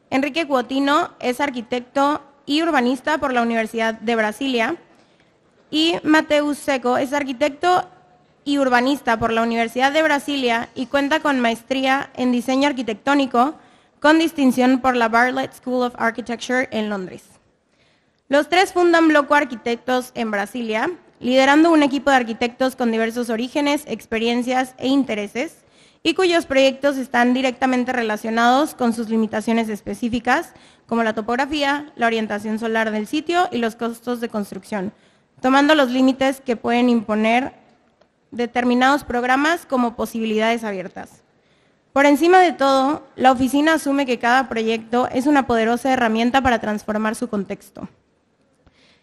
Enrique Cuotino es arquitecto y urbanista por la Universidad de Brasilia. Y Mateus Seco es arquitecto y urbanista por la Universidad de Brasilia y cuenta con maestría en diseño arquitectónico con distinción por la Bartlett School of Architecture en Londres. Los tres fundan Bloco Arquitectos en Brasilia, liderando un equipo de arquitectos con diversos orígenes, experiencias e intereses, y cuyos proyectos están directamente relacionados con sus limitaciones específicas, como la topografía, la orientación solar del sitio y los costos de construcción, tomando los límites que pueden imponer determinados programas como posibilidades abiertas. Por encima de todo, la oficina asume que cada proyecto es una poderosa herramienta para transformar su contexto.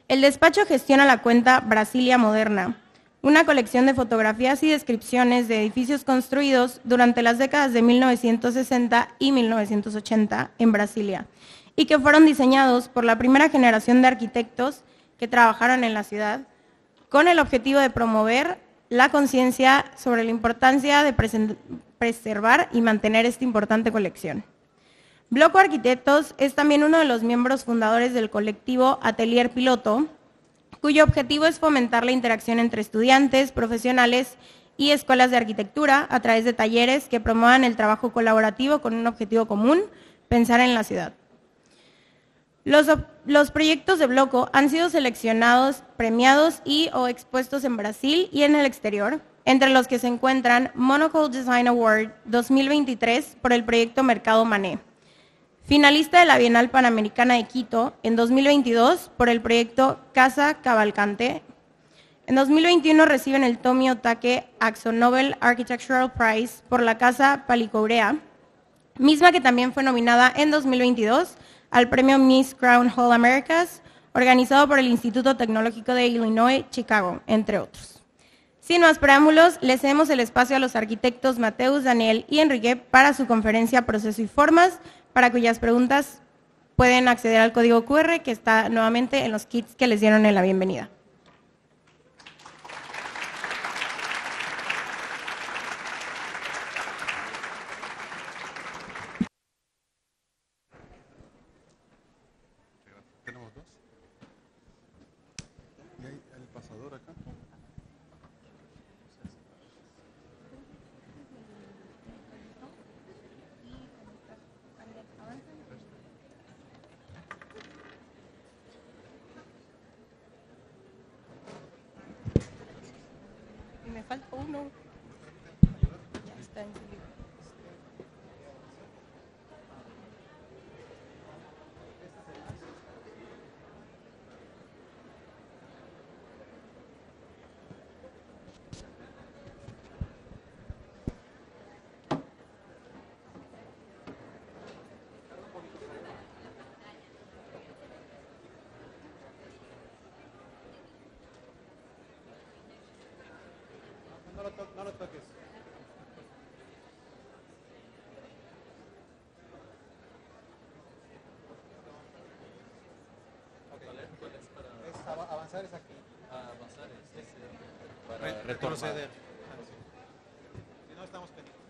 El despacho gestiona la cuenta Brasilia Moderna, una colección de fotografías y descripciones de edificios construidos durante las décadas de 1960 y 1980 en Brasilia, y que fueron diseñados por la primera generación de arquitectos que trabajaron en la ciudad, con el objetivo de promover la conciencia sobre la importancia de preservar y mantener esta importante colección. Bloco Arquitectos es también uno de los miembros fundadores del colectivo Atelier Piloto, cuyo objetivo es fomentar la interacción entre estudiantes, profesionales y escuelas de arquitectura a través de talleres que promuevan el trabajo colaborativo con un objetivo común, pensar en la ciudad. Los proyectos de Bloco han sido seleccionados, premiados y o expuestos en Brasil y en el exterior, entre los que se encuentran Monocle Design Award 2023 por el proyecto Mercado Mané, finalista de la Bienal Panamericana de Quito en 2022 por el proyecto Casa Cavalcante. En 2021 reciben el Tomi Otake AkzoNobel Architectural Prize por la Casa Palicourea, misma que también fue nominada en 2022 al premio Miss Crown Hall Americas, organizado por el Instituto Tecnológico de Illinois, Chicago, entre otros. Sin más preámbulos, le cedemos el espacio a los arquitectos Mateus, Daniel y Enrique para su conferencia Proceso y Formas, para cuyas preguntas pueden acceder al código QR que está nuevamente en los kits que les dieron en la bienvenida. Tenemos dos. ¿Y hay el pasador acá? Me falta uno. Ya está en su libro. No lo toques. Avanzar es aquí. Avanzar es ese, Para retroceder. Si no, estamos pendientes.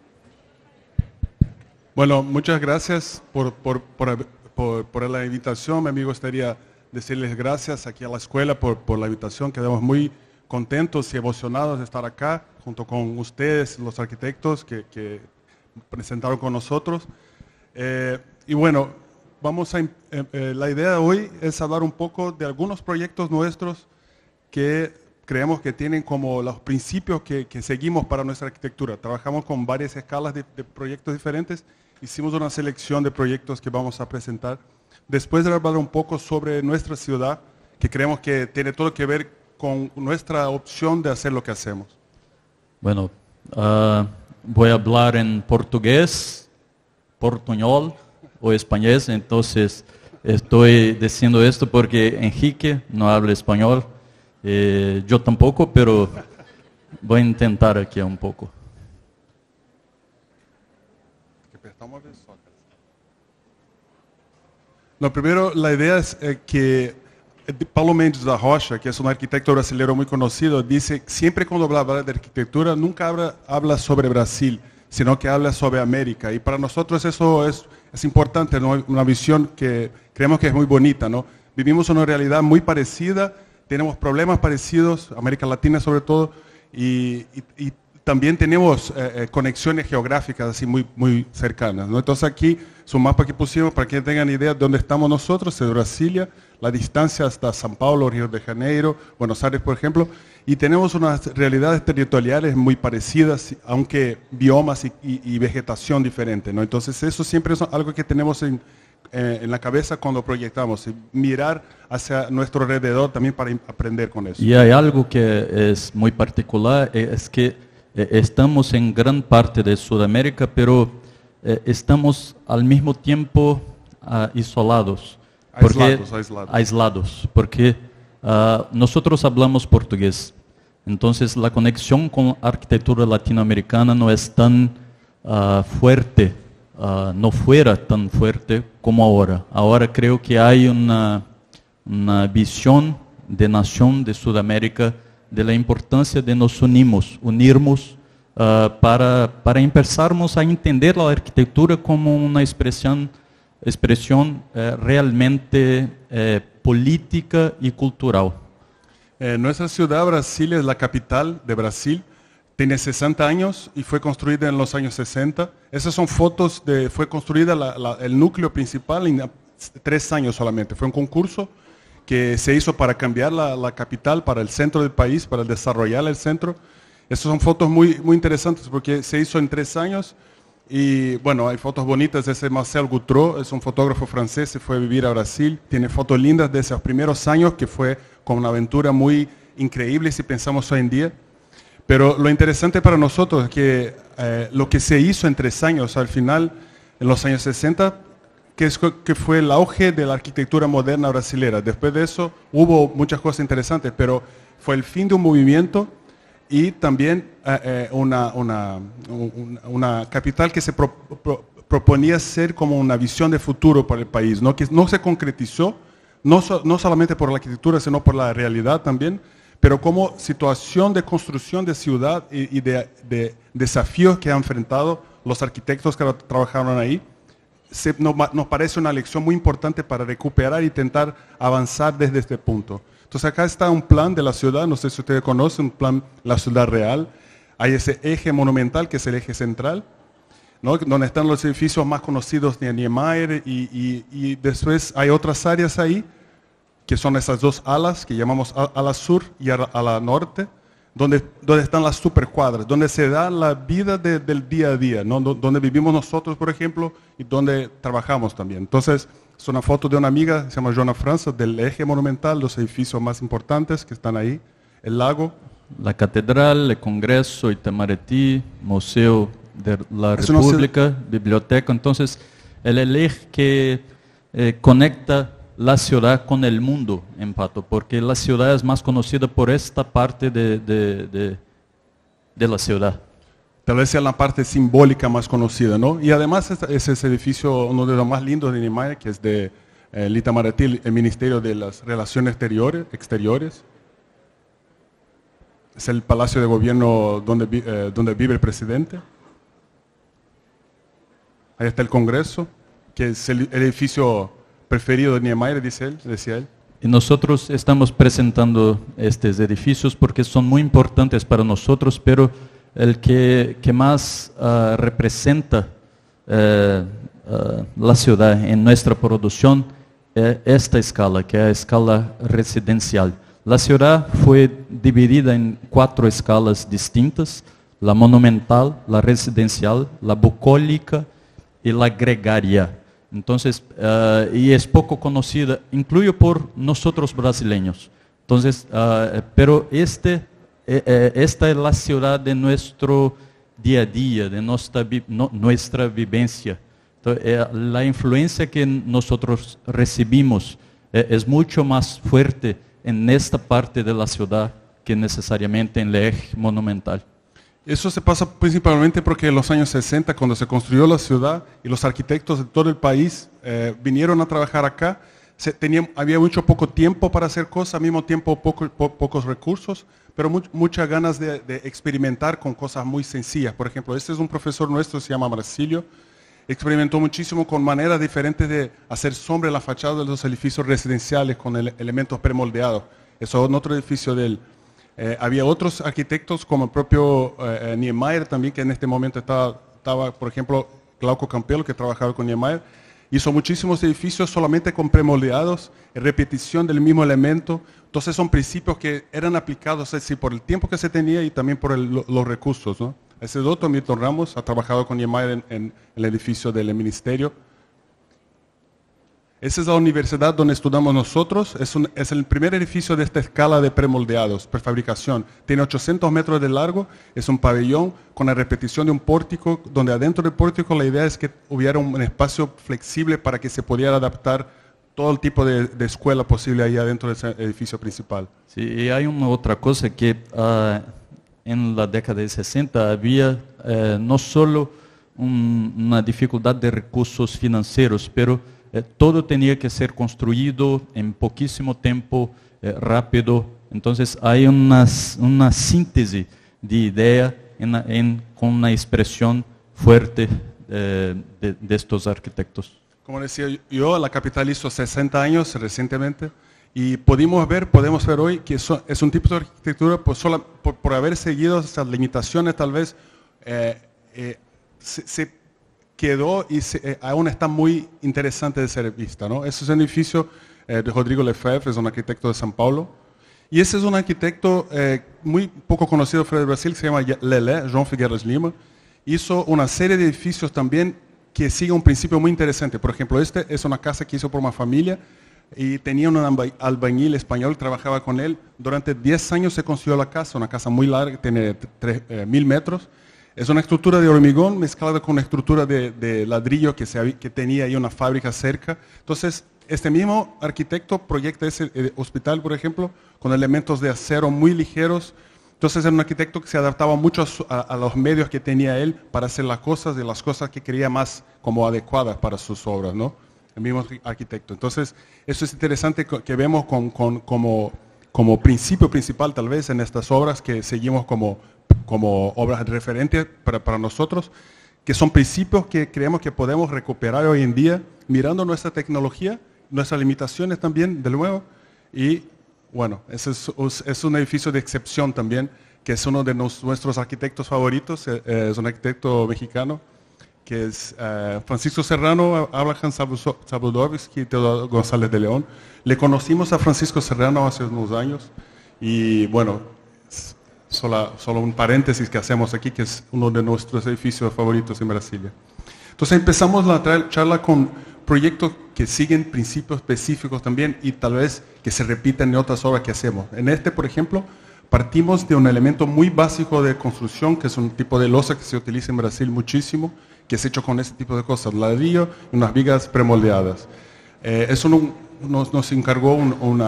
Bueno, muchas gracias por la invitación. Me gustaría decirles gracias aquí a la escuela por la invitación. Quedamos muy contentos y emocionados de estar acá junto con ustedes, los arquitectos que presentaron con nosotros. Y bueno, la idea de hoy es hablar un poco de algunos proyectos nuestros que creemos que tienen como los principios que seguimos para nuestra arquitectura. Trabajamos con varias escalas de proyectos diferentes. Hicimos una selección de proyectos que vamos a presentar. Después de hablar un poco sobre nuestra ciudad, que creemos que tiene todo que ver con nuestra opción de hacer lo que hacemos. Bueno, voy a hablar en portugués, portuñol o español, entonces estoy diciendo esto porque Enrique no habla español, yo tampoco, pero voy a intentar aquí un poco. No, primero, la idea es que Paulo Mendes da Rocha, que es un arquitecto brasileño muy conocido, dice siempre cuando habla de arquitectura nunca habla sobre Brasil, sino que habla sobre América. Y para nosotros eso es importante, ¿no? Una visión que creemos que es muy bonita, ¿no? Vivimos una realidad muy parecida, tenemos problemas parecidos, América Latina sobre todo, y también tenemos conexiones geográficas así muy cercanas, ¿no? Entonces aquí es un mapa que pusimos para que tengan idea de dónde estamos nosotros, en Brasilia, la distancia hasta São Paulo, Río de Janeiro, Buenos Aires, por ejemplo, y tenemos unas realidades territoriales muy parecidas, aunque biomas y vegetación diferentes, ¿no? Entonces eso siempre es algo que tenemos en la cabeza cuando proyectamos, mirar hacia nuestro alrededor también para aprender con eso. Y hay algo que es muy particular, es que estamos en gran parte de Sudamérica, pero estamos al mismo tiempo isolados. Aislados, porque nosotros hablamos portugués. Entonces la conexión con la arquitectura latinoamericana no es tan fuerte, no fuera tan fuerte como ahora. Ahora creo que hay una visión de nación de Sudamérica de la importancia de nos unirmos para empezarmos a entender la arquitectura como una expresión realmente política y cultural. Nuestra ciudad, Brasilia, es la capital de Brasil. Tiene 60 años y fue construida en los años 60. Esas son fotos fue construida el núcleo principal en 3 años solamente. Fue un concurso que se hizo para cambiar la capital para el centro del país, para desarrollar el centro. Esas son fotos muy interesantes porque se hizo en 3 años. Y bueno, hay fotos bonitas de ese Marcel Goutreau, es un fotógrafo francés, se fue a vivir a Brasil. Tiene fotos lindas de esos primeros años, que fue como una aventura muy increíble si pensamos hoy en día. Pero lo interesante para nosotros es que lo que se hizo en 3 años, al final, en los años 60, que fue el auge de la arquitectura moderna brasilera. Después de eso hubo muchas cosas interesantes, pero fue el fin de un movimiento y también una capital que se proponía ser como una visión de futuro para el país, ¿no? Que no se concretizó, no solamente por la arquitectura, sino por la realidad también, pero como situación de construcción de ciudad y de desafíos que han enfrentado los arquitectos que trabajaron ahí. Nos parece una lección muy importante para recuperar e intentar avanzar desde este punto. Entonces acá está un plan de la ciudad, no sé si ustedes conocen, un plan La Ciudad Real. Hay ese eje monumental que es el eje central, ¿no? Donde están los edificios más conocidos de Niemeyer y después hay otras áreas ahí, que son esas 2 alas que llamamos ala sur y ala norte, donde están las supercuadras, donde se da la vida del día a día, ¿no? Donde vivimos nosotros, por ejemplo, y donde trabajamos también. Entonces, es una foto de una amiga, se llama Joana França, del eje monumental, los edificios más importantes que están ahí, el lago. La Catedral, el Congreso, Itamaraty, Museo de la República, Biblioteca. Entonces, el eje que conecta la ciudad con el mundo, en Pato, porque la ciudad es más conocida por esta parte de la ciudad. Tal vez sea la parte simbólica más conocida, ¿no? Y además es ese edificio, uno de los más lindos de Niemeyer, que es de Itamaraty, el Ministerio de las Relaciones Exteriores. Es el Palacio de Gobierno donde vive el presidente. Ahí está el Congreso, que es el edificio preferido de Niemeyer, decía él. Y nosotros estamos presentando estos edificios porque son muy importantes para nosotros, pero el que más representa la ciudad en nuestra producción es esta escala, que es la escala residencial. La ciudad fue dividida en 4 escalas distintas: la monumental, la residencial, la bucólica y la gregaria. Entonces, y es poco conocida, incluso por nosotros brasileños. Entonces, pero esta es la ciudad de nuestro día a día, de nuestra vivencia. Entonces, la influencia que nosotros recibimos es mucho más fuerte en esta parte de la ciudad que necesariamente en el eje monumental. Eso se pasa principalmente porque en los años 60, cuando se construyó la ciudad y los arquitectos de todo el país vinieron a trabajar acá, había mucho poco tiempo para hacer cosas, al mismo tiempo pocos recursos, pero muchas ganas de experimentar con cosas muy sencillas. Por ejemplo, este es un profesor nuestro, se llama Marcilio, experimentó muchísimo con maneras diferentes de hacer sombra en la fachada de los edificios residenciales con elementos premoldeados. Eso es otro edificio de él. Había otros arquitectos como el propio Niemeyer también, que en este momento estaba, por ejemplo, Glauco Campelo, que trabajaba con Niemeyer. Hizo muchísimos edificios solamente con premoldeados, repetición del mismo elemento. Entonces son principios que eran aplicados así por el tiempo que se tenía y también por los recursos, ¿no? Ese doctor Milton Ramos ha trabajado con Niemeyer en el edificio del ministerio. Esa es la universidad donde estudiamos nosotros. Es el primer edificio de esta escala de premoldeados, prefabricación. Tiene 800 metros de largo, es un pabellón con la repetición de un pórtico, donde adentro del pórtico la idea es que hubiera un espacio flexible para que se pudiera adaptar todo el tipo de escuela posible ahí adentro de ese edificio principal. Sí, y hay una otra cosa que en la década de 60 había no solo una dificultad de recursos financieros, pero todo tenía que ser construido en poquísimo tiempo, rápido. Entonces hay una síntesis de idea con una expresión fuerte de estos arquitectos. Como decía yo, la capital hizo 60 años recientemente y podemos ver hoy que es un tipo de arquitectura por haber seguido esas limitaciones tal vez se quedó y aún está muy interesante de ser vista, ¿no? Ese es un edificio de Rodrigo Lefebvre, es un arquitecto de São Paulo. Y ese es un arquitecto muy poco conocido fuera de Brasil, que se llama Lelé, João Figueiras Lima. Hizo una serie de edificios también que sigue un principio muy interesante. Por ejemplo, este es una casa que hizo por una familia y tenía un albañil español que trabajaba con él. Durante 10 años se construyó la casa, una casa muy larga, tiene 1000 metros. Es una estructura de hormigón mezclada con una estructura de ladrillo que tenía ahí una fábrica cerca. Entonces, este mismo arquitecto proyecta ese hospital, por ejemplo, con elementos de acero muy ligeros. Entonces, era un arquitecto que se adaptaba mucho a los medios que tenía él para hacer las cosas que creía más como adecuadas para sus obras, ¿no? El mismo arquitecto. Entonces, eso es interesante que vemos como principio principal, tal vez, en estas obras que seguimos como obras referentes para nosotros, que son principios que creemos que podemos recuperar hoy en día, mirando nuestra tecnología, nuestras limitaciones también, de nuevo, y bueno, ese es un edificio de excepción también, que es uno de nuestros arquitectos favoritos, es un arquitecto mexicano, que es Francisco Serrano, Abraham Zabudowski y Teodoro González de León. Le conocimos a Francisco Serrano hace unos años, y bueno, solo un paréntesis que hacemos aquí, que es uno de nuestros edificios favoritos en Brasilia. Entonces empezamos la charla con proyectos que siguen principios específicos también y tal vez que se repiten en otras obras que hacemos. En este, por ejemplo, partimos de un elemento muy básico de construcción, que es un tipo de losa que se utiliza en Brasil muchísimo, que es hecho con este tipo de cosas, ladrillo y unas vigas premoldeadas. Eso nos encargó un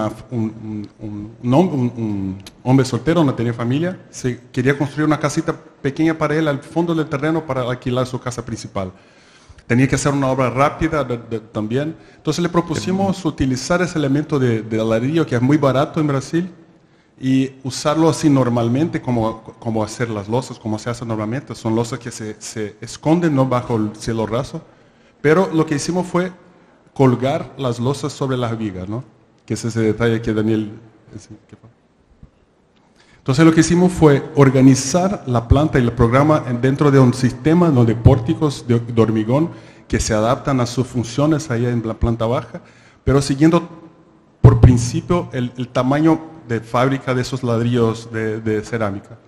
hombre soltero, no tenía familia, quería construir una casita pequeña para él al fondo del terreno para alquilar su casa principal. Tenía que hacer una obra rápida también. Entonces le propusimos utilizar ese elemento de ladrillo que es muy barato en Brasil y usarlo así normalmente como hacer las losas, como se hace normalmente. Son losas que se esconden, ¿no?, bajo el cielo raso. Pero lo que hicimos fue colgar las losas sobre las vigas, ¿no? Que es ese detalle que Daniel... Entonces lo que hicimos fue organizar la planta y el programa dentro de un sistema, ¿no?, de pórticos de hormigón que se adaptan a sus funciones ahí en la planta baja, pero siguiendo por principio el tamaño de fábrica de esos ladrillos de cerámica.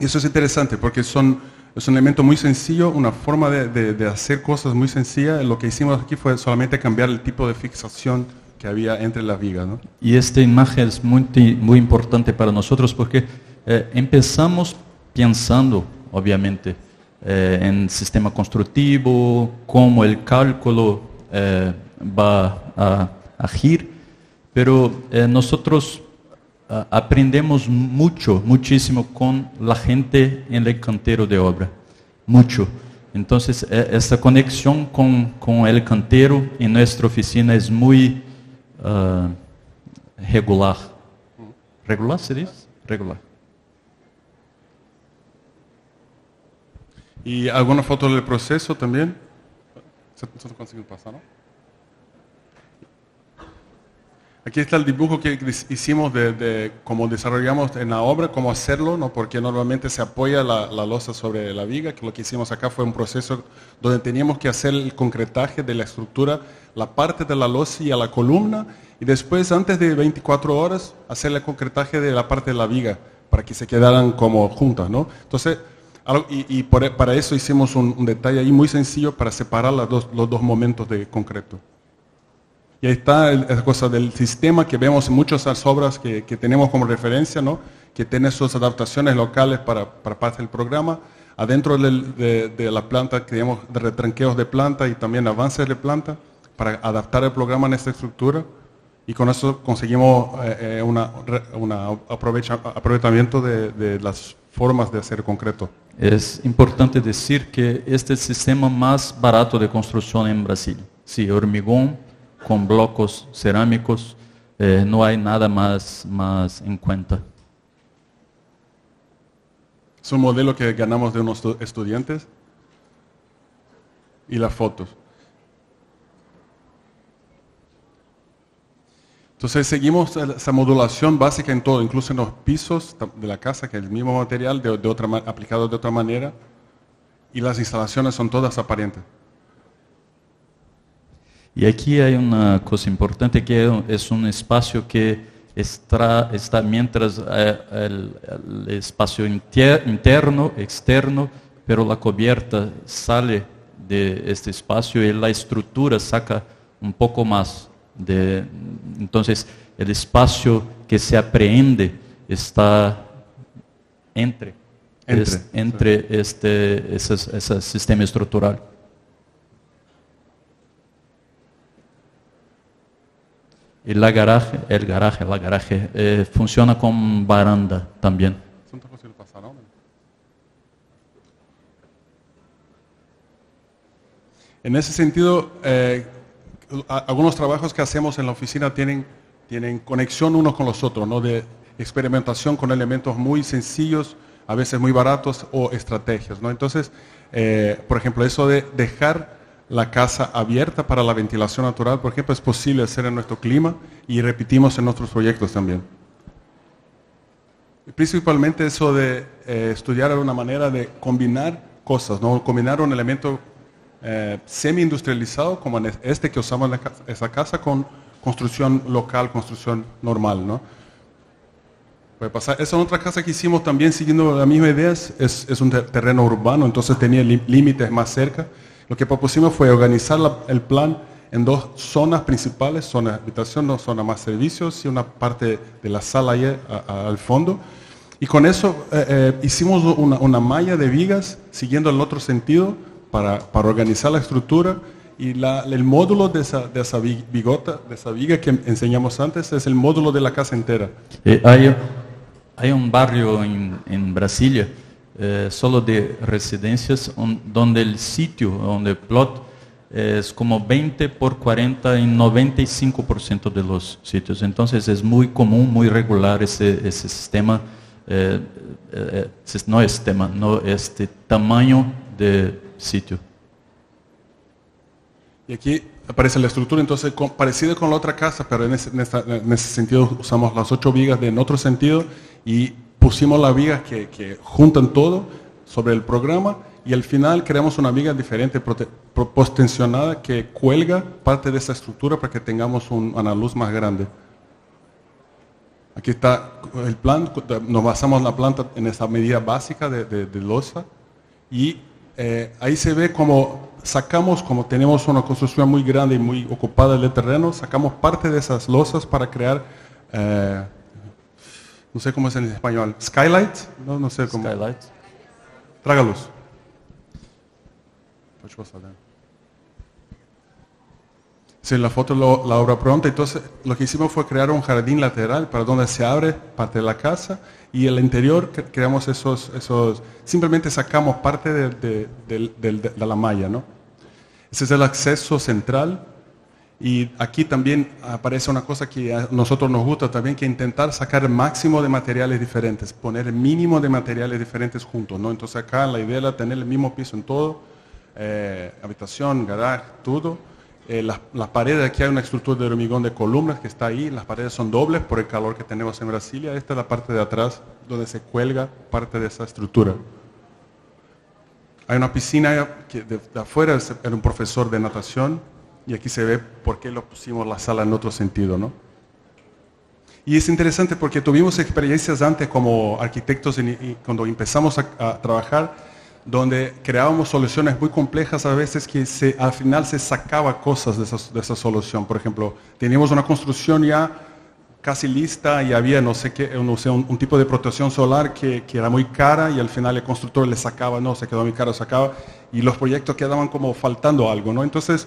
Eso es interesante porque es un elemento muy sencillo, una forma de hacer cosas muy sencilla. Lo que hicimos aquí fue solamente cambiar el tipo de fixación que había entre las vigas, ¿no? Y esta imagen es muy importante para nosotros porque empezamos pensando, obviamente, en sistema constructivo, cómo el cálculo va a agir, pero nosotros aprendemos muchísimo con la gente en el cantero de obra, mucho. Entonces, esa conexión con el cantero en nuestra oficina es muy regular. ¿Regular se dice? Regular. ¿Y alguna foto del proceso también? ¿Se consigue pasar, no? Aquí está el dibujo que hicimos de cómo desarrollamos en la obra, cómo hacerlo, ¿no? Porque normalmente se apoya la losa sobre la viga, que lo que hicimos acá fue un proceso donde teníamos que hacer el concretaje de la estructura, la parte de la losa y a la columna, y después, antes de 24 horas, hacer el concretaje de la parte de la viga, para que se quedaran como juntas, ¿no? Entonces, para eso hicimos un detalle ahí muy sencillo para separar los dos momentos de concreto. Y ahí está esa cosa del sistema que vemos en muchas obras que tenemos como referencia, ¿no? Que tiene sus adaptaciones locales para parte del programa. Adentro de la planta creamos retranqueos de planta y también avances de planta para adaptar el programa en esta estructura. Y con eso conseguimos un aprovechamiento de las formas de hacer concreto. Es importante decir que este es el sistema más barato de construcción en Brasil. Sí, hormigón con blocos cerámicos, no hay nada más en cuenta. Es un modelo que ganamos de unos estudiantes y las fotos. Entonces seguimos esa modulación básica en todo, incluso en los pisos de la casa, que es el mismo material aplicado de otra manera, y las instalaciones son todas aparentes. Y aquí hay una cosa importante que es un espacio que está mientras el espacio interno, externo, pero la cubierta sale de este espacio y la estructura saca un poco más. Entonces, el espacio que se apreende está entre ese sistema estructural. Y el garaje funciona con baranda también. En ese sentido, algunos trabajos que hacemos en la oficina tienen conexión unos con los otros, ¿no? De experimentación con elementos muy sencillos, a veces muy baratos, o estrategias, ¿no? Entonces, por ejemplo, eso de dejar la casa abierta para la ventilación natural, por ejemplo, es posible hacer en nuestro clima y repetimos en nuestros proyectos también. Principalmente eso de estudiar una manera de combinar cosas, ¿no? Combinar un elemento semi-industrializado como en este que usamos en esa casa con construcción local, construcción normal, ¿no? Puede pasar. Esa otra casa que hicimos también siguiendo la misma idea es un terreno urbano, entonces tenía límites más cerca. Lo que propusimos fue organizar el plan en dos zonas principales, zona de habitación, zona más servicios y una parte de la sala ahí al fondo. Y con eso hicimos una malla de vigas siguiendo el otro sentido para organizar la estructura. Y el módulo de esa viga que enseñamos antes es el módulo de la casa entera. Hay un barrio en Brasilia solo de residencias donde el sitio, donde el plot es como 20 por 40 en 95% de los sitios. Entonces es muy común, muy regular ese sistema, no es sistema, no este tamaño de sitio. Y aquí aparece la estructura, entonces parecida con la otra casa, pero en ese sentido usamos las 8 vigas en otro sentido y pusimos las vigas que juntan todo sobre el programa y al final creamos una viga diferente, post-tensionada, que cuelga parte de esa estructura para que tengamos una luz más grande. Aquí está el plan, nos basamos en la planta en esa medida básica de losa y ahí se ve como sacamos, como tenemos una construcción muy grande y muy ocupada del terreno, sacamos parte de esas losas para crear, no sé cómo es en español, skylight, no sé cómo. Skylight. Traga luz. Sí, la foto, la obra pronta. Entonces, lo que hicimos fue crear un jardín lateral para donde se abre parte de la casa y el interior creamos simplemente sacamos parte de la malla, ¿no? Ese es el acceso central y aquí también aparece una cosa que a nosotros nos gusta también, que intentar sacar el máximo de materiales diferentes, poner el mínimo de materiales diferentes juntos, ¿no? Entonces acá la idea era tener el mismo piso en todo, habitación, garaje, todo. Las paredes, aquí hay una estructura de hormigón de columnas que está ahí, las paredes son dobles por el calor que tenemos en Brasilia. Esta es la parte de atrás donde se cuelga parte de esa estructura. Hay una piscina que de afuera era un profesor de natación y aquí se ve por qué lo pusimos la sala en otro sentido, ¿no? Y es interesante porque tuvimos experiencias antes como arquitectos y cuando empezamos a trabajar, donde creábamos soluciones muy complejas a veces que al final se sacaba cosas de esa solución. Por ejemplo, teníamos una construcción ya casi lista y había no sé qué, un tipo de protección solar que era muy cara y al final el constructor le sacaba, no, se quedó muy caro, sacaba y los proyectos quedaban como faltando algo, ¿no? Entonces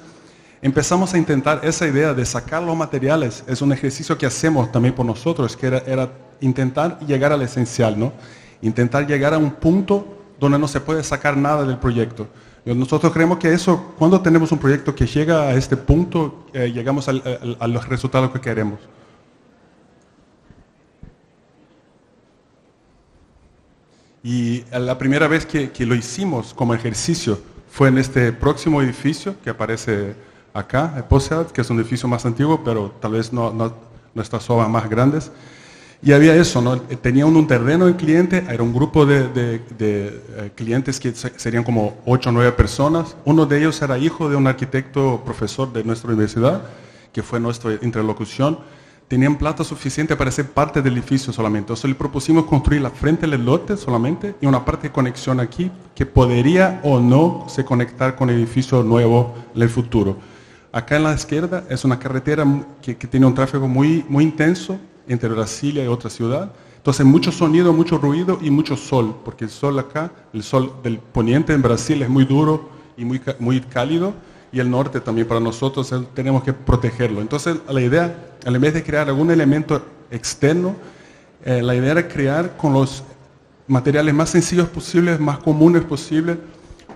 empezamos a intentar esa idea de sacar los materiales, es un ejercicio que hacemos también por nosotros, que era intentar llegar al esencial, ¿no? Intentar llegar a un punto donde no se puede sacar nada del proyecto. Nosotros creemos que eso, cuando tenemos un proyecto que llega a este punto, llegamos a los resultados que queremos. Y la primera vez que lo hicimos como ejercicio fue en este próximo edificio que aparece acá, el Posead, que es un edificio más antiguo, pero tal vez no nuestras obras más grandes. Y había eso, ¿no? Tenía un terreno el cliente, era un grupo de clientes que serían como 8 o 9 personas. Uno de ellos era hijo de un arquitecto profesor de nuestra universidad, que fue nuestra interlocución. Tenían plata suficiente para ser parte del edificio solamente. Entonces le propusimos construir la frente del lote solamente y una parte de conexión aquí que podría o no se conectar con el edificio nuevo en el futuro. Acá en la izquierda es una carretera que tiene un tráfico muy, muy intenso entre Brasilia y otra ciudad. Entonces mucho sonido, mucho ruido y mucho sol, porque el sol acá, el sol del poniente en Brasil es muy duro y muy cálido, y el norte también para nosotros tenemos que protegerlo. Entonces la idea, en vez de crear algún elemento externo, la idea era crear con los materiales más sencillos posibles, más comunes posibles,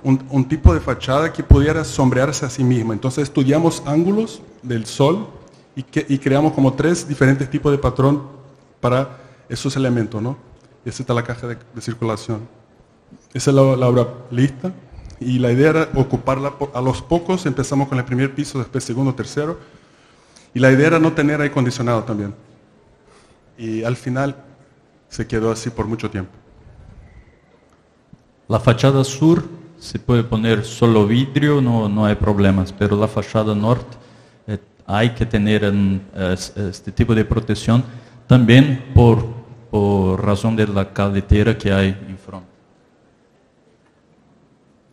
un tipo de fachada que pudiera sombrearse a sí misma. Entonces estudiamos ángulos del sol y creamos como 3 diferentes tipos de patrón para esos elementos, ¿no? Esta está la caja de circulación. Esa es la obra lista y la idea era ocuparla a los pocos. Empezamos con el primer piso, después segundo, tercero, y la idea era no tener aire acondicionado también. Y al final se quedó así por mucho tiempo. La fachada sur se puede poner solo vidrio, no hay problemas, pero la fachada norte hay que tener este tipo de protección también por razón de la carretera que hay en frente.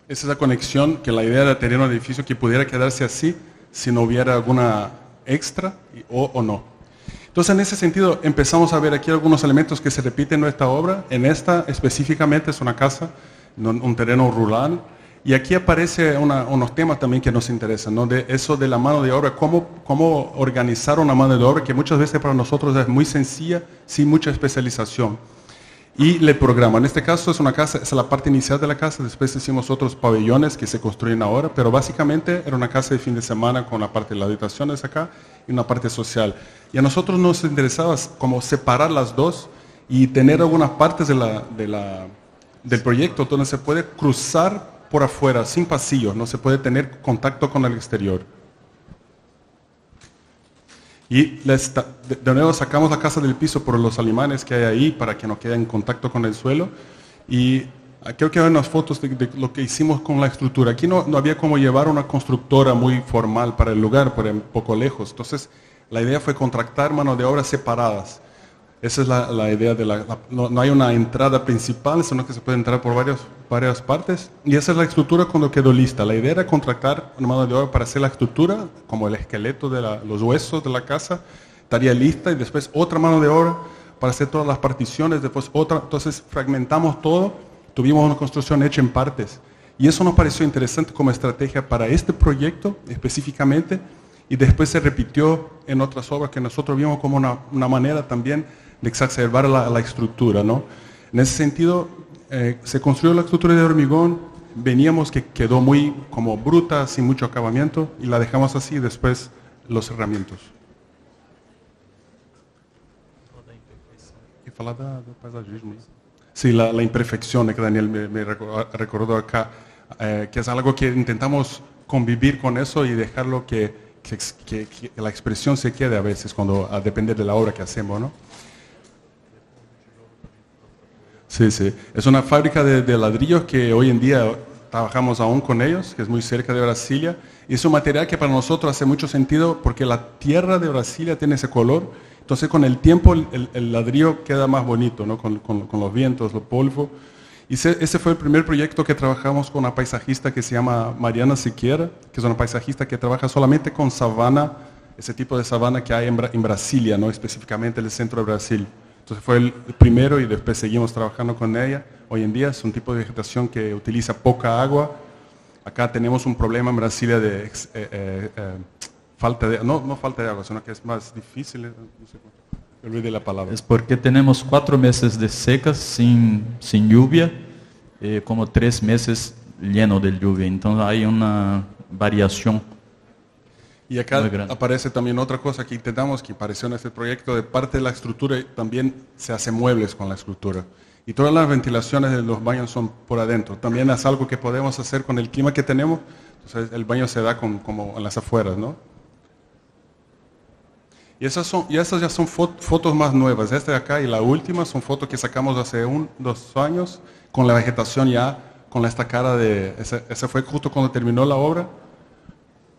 Esa es la conexión, que la idea era tener un edificio que pudiera quedarse así si no hubiera alguna extra o no. Entonces en ese sentido empezamos a ver aquí algunos elementos que se repiten en nuestra obra. En esta específicamente es una casa, un terreno rural. Y aquí aparece unos temas también que nos interesan, ¿no? De eso de la mano de obra, cómo organizar una mano de obra que muchas veces para nosotros es muy sencilla, sin mucha especialización. Y el programa, en este caso es una casa, es la parte inicial de la casa, después hicimos otros pabellones que se construyen ahora, pero básicamente era una casa de fin de semana con la parte de las habitaciones acá y una parte social. Y a nosotros nos interesaba como separar las dos y tener algunas partes del proyecto donde se puede cruzar por afuera, sin pasillos, no se puede tener contacto con el exterior. Y de nuevo sacamos la casa del piso por los alemanes que hay ahí para que no quede en contacto con el suelo. Y creo que hay unas fotos de lo que hicimos con la estructura. Aquí no había como llevar una constructora muy formal para el lugar, por un poco lejos. Entonces la idea fue contratar mano de obra separadas. Esa es la idea no hay una entrada principal, sino que se puede entrar por varias partes. Y esa es la estructura cuando quedó lista. La idea era contratar una mano de obra para hacer la estructura, como el esqueleto de los huesos de la casa, estaría lista, y después otra mano de obra para hacer todas las particiones, después otra. Entonces fragmentamos todo, tuvimos una construcción hecha en partes. Y eso nos pareció interesante como estrategia para este proyecto específicamente, y después se repitió en otras obras que nosotros vimos como una manera también de exacerbar la estructura, ¿no? En ese sentido, se construyó la estructura de hormigón, veníamos que quedó muy como bruta, sin mucho acabamiento, y la dejamos así, y después los cerramientos. E falar do paisagismo. Sí, la imperfección que Daniel me recordó acá, que es algo que intentamos convivir con eso y dejarlo que la expresión se quede a veces, a depender de la obra que hacemos, ¿no? Sí, sí. Es una fábrica de ladrillos que hoy en día trabajamos aún con ellos, que es muy cerca de Brasilia. Y es un material que para nosotros hace mucho sentido porque la tierra de Brasilia tiene ese color. Entonces con el tiempo el ladrillo queda más bonito, ¿no? Con los vientos, los polvos. Y ese fue el primer proyecto que trabajamos con una paisajista que se llama Mariana Siqueira, que es una paisajista que trabaja solamente con sabana, ese tipo de sabana que hay en Brasilia, ¿no? Específicamente en el centro de Brasil. Entonces fue el primero y después seguimos trabajando con ella. Hoy en día es un tipo de vegetación que utiliza poca agua. Acá tenemos un problema en Brasilia de falta de, no falta de agua, sino que es más difícil, no sé, me olvidé la palabra. Es porque tenemos 4 meses de secas sin lluvia, como 3 meses llenos de lluvia. Entonces hay una variación. Y acá aparece también otra cosa que intentamos, que apareció en este proyecto, de parte de la estructura también se hace muebles con la estructura. Y todas las ventilaciones de los baños son por adentro. También es algo que podemos hacer con el clima que tenemos. Entonces el baño se da como en las afueras, ¿no? Y esas ya son fotos más nuevas. Esta de acá y la última son fotos que sacamos hace 2 años con la vegetación ya, con esta cara de... Esa fue justo cuando terminó la obra.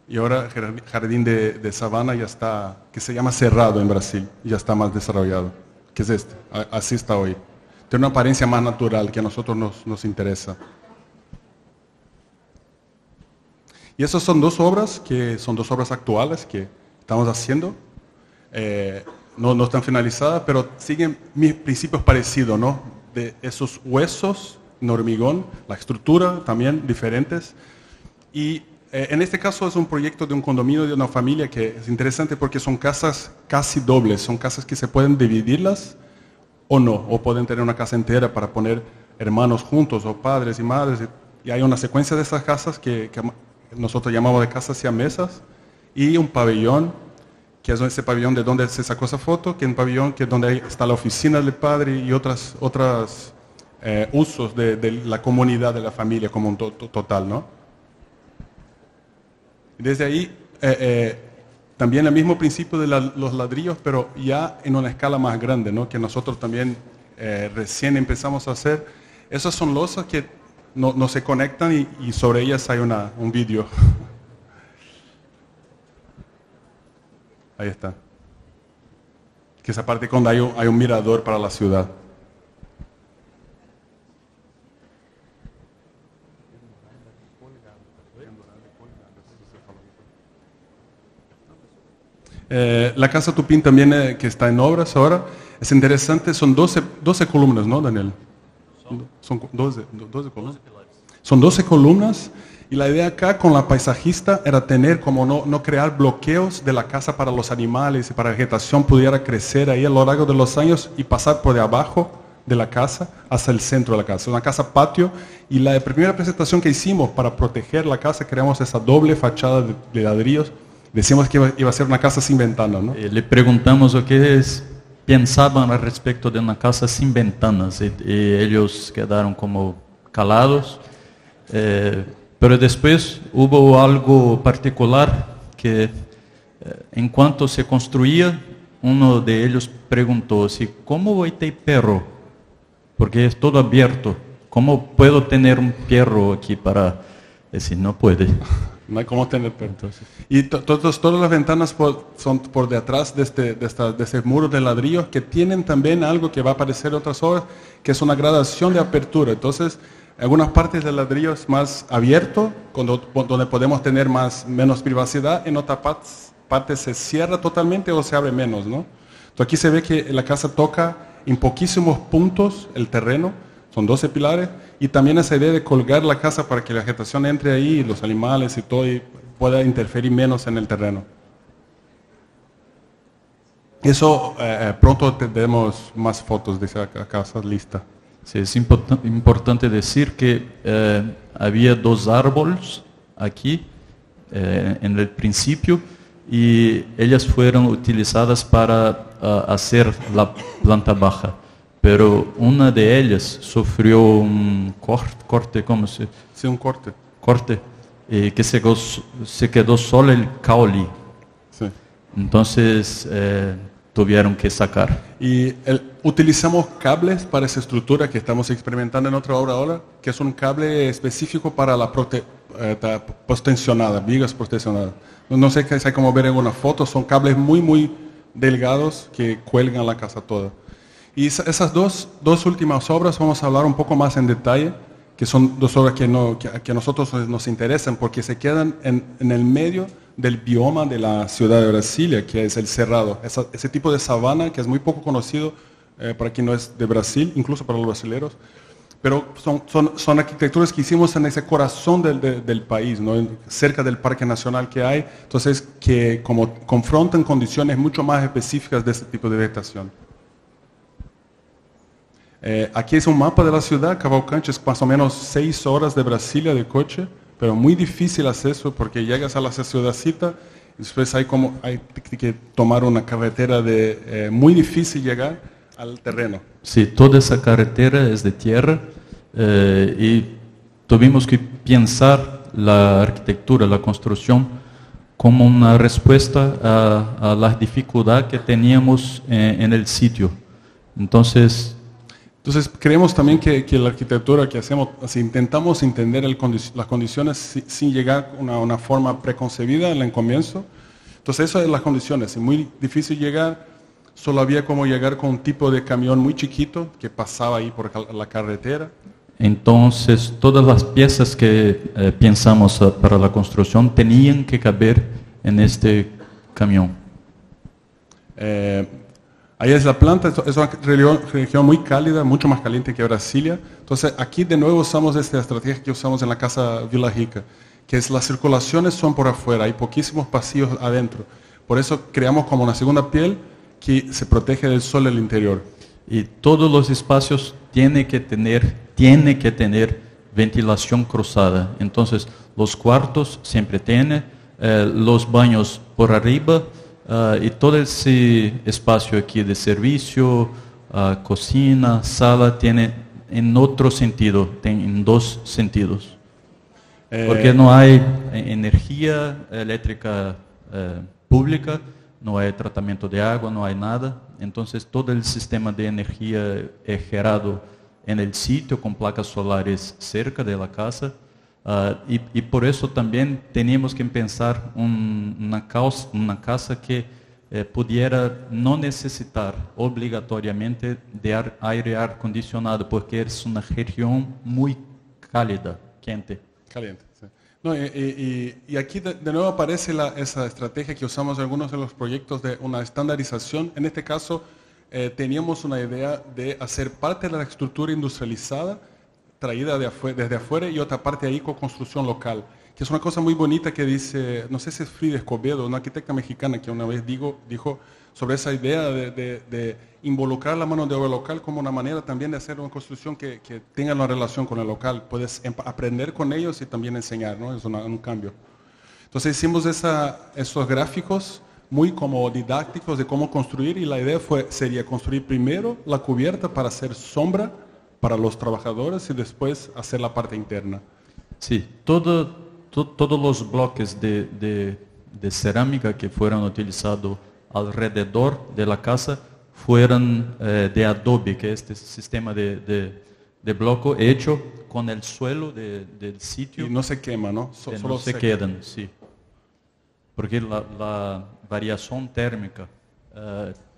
Y ahora el jardín de sabana ya está, que se llama Cerrado en Brasil, ya está más desarrollado, que es este, así está hoy. Tiene una apariencia más natural que a nosotros nos interesa. Y esas son 2 obras, que son 2 obras actuales que estamos haciendo. No están finalizadas, pero siguen mis principios parecidos, ¿no? De esos huesos en hormigón, la estructura también diferentes. Y en este caso es un proyecto de un condominio de una familia que es interesante porque son casas casi dobles, son casas que se pueden dividirlas o no, o pueden tener una casa entera para poner hermanos juntos o padres y madres. Y hay una secuencia de esas casas que nosotros llamamos de casas siamesas y un pabellón, que es ese pabellón de donde se sacó esa foto, que es un pabellón que donde está la oficina del padre y otros usos de la comunidad de la familia como un total, ¿no? Desde ahí, también el mismo principio de los ladrillos, pero ya en una escala más grande, ¿no? Que nosotros también recién empezamos a hacer. Esas son losas que no se conectan y sobre ellas hay un vídeo. Ahí está. Que esa parte cuando hay un mirador para la ciudad. La Casa Tupín también, que está en obras ahora, es interesante, son 12 columnas, ¿no, Daniel? Son 12 columnas. Son 12 columnas y la idea acá con la paisajista era tener como no crear bloqueos de la casa para los animales y para la vegetación pudiera crecer ahí a lo largo de los años y pasar por de abajo de la casa hasta el centro de la casa. Una casa patio y la primera presentación que hicimos para proteger la casa creamos esa doble fachada de ladrillos. Decíamos que iba a ser una casa sin ventanas, ¿no? Le preguntamos o que pensaban al respecto de una casa sin ventanas y ellos quedaron como calados. Pero después hubo algo particular que en cuanto se construía, uno de ellos preguntó, si ¿cómo voy a tener perro? Porque es todo abierto. ¿Cómo puedo tener un perro aquí para decir, no puede? No hay cómo tener perro. Entonces. Y todas las ventanas son por detrás de este muro de ladrillos que tienen también algo que va a aparecer en otras obras, que es una gradación de apertura. Entonces, algunas partes del ladrillo es más abierto, donde podemos tener menos privacidad, en otras partes se cierra totalmente o se abre menos, ¿no? Entonces aquí se ve que la casa toca en poquísimos puntos el terreno, son 12 pilares, y también esa idea de colgar la casa para que la vegetación entre ahí, los animales y todo, y pueda interferir menos en el terreno. Eso pronto tendremos más fotos de esa casa lista. Sí, es importante decir que había 2 árboles aquí en el principio y ellas fueron utilizadas para hacer la planta baja. Pero una de ellas sufrió un corte, ¿cómo se? Sí, un corte. Corte, que se quedó solo el caule. Sí. Entonces tuvieron que sacar. Y utilizamos cables para esa estructura que estamos experimentando en otra obra ahora, que es un cable específico para la postensionada, vigas postensionadas. No sé si hay como ver en una foto, son cables muy delgados que cuelgan la casa toda. Y esas dos últimas obras vamos a hablar un poco más en detalle, que son 2 obras que a nosotros nos interesan porque se quedan en el medio del bioma de la ciudad de Brasilia, que es el cerrado, ese tipo de sabana que es muy poco conocido para quien no es de Brasil, incluso para los brasileños, pero son arquitecturas que hicimos en ese corazón del país, ¿no? Cerca del Parque Nacional que hay, entonces que como confrontan condiciones mucho más específicas de este tipo de vegetación. Aquí es un mapa de la ciudad. Cavalcante es más o menos 6 horas de Brasilia de coche, pero muy difícil acceso porque llegas a la ciudadcita y después hay que tomar una carretera muy difícil llegar al terreno. Sí, toda esa carretera es de tierra y tuvimos que pensar la arquitectura, la construcción como una respuesta a la dificultad que teníamos en el sitio. Entonces creemos también que la arquitectura que hacemos, así, intentamos entender las condiciones sin llegar a una forma preconcebida en el comienzo. Entonces esas son las condiciones, es muy difícil llegar, solo había como llegar con un tipo de camión muy chiquito que pasaba ahí por la carretera. Entonces todas las piezas que pensamos para la construcción tenían que caber en este camión. Ahí es la planta, es una región muy cálida, mucho más caliente que Brasilia. Entonces aquí de nuevo usamos esta estrategia que usamos en la casa Vila Rica, que es las circulaciones son por afuera, hay poquísimos pasillos adentro. Por eso creamos como una segunda piel que se protege del sol del interior. Y todos los espacios tienen que tener ventilación cruzada. Entonces los cuartos siempre tienen, los baños por arriba, y todo ese espacio aquí de servicio, cocina, sala, tiene en otro sentido, en 2 sentidos. Porque no hay energía eléctrica pública, no hay tratamiento de agua, no hay nada. Entonces todo el sistema de energía es generado en el sitio con placas solares cerca de la casa. Y por eso también teníamos que pensar una casa que pudiera no necesitar obligatoriamente de aire acondicionado, porque es una región muy cálida, quente. Caliente, sí. No, y aquí de nuevo aparece esa estrategia que usamos en algunos de los proyectos de una estandarización. En este caso teníamos una idea de hacer parte de la estructura industrializada traída desde afuera y otra parte ahí con construcción local, que es una cosa muy bonita que dice, no sé si es Frida Escobedo, una arquitecta mexicana que una vez dijo sobre esa idea de involucrar la mano de obra local como una manera también de hacer una construcción que tenga una relación con el local. Puedes aprender con ellos y también enseñar, ¿no? Es un cambio. Entonces hicimos esos gráficos muy como didácticos de cómo construir y la idea sería construir primero la cubierta para hacer sombra para los trabajadores y después hacer la parte interna. Sí, todos los bloques de cerámica que fueron utilizados alrededor de la casa fueron de adobe, que es este sistema de bloque hecho con el suelo del sitio. Y no se quema, ¿no? Solo se quedan, sí. Porque la variación térmica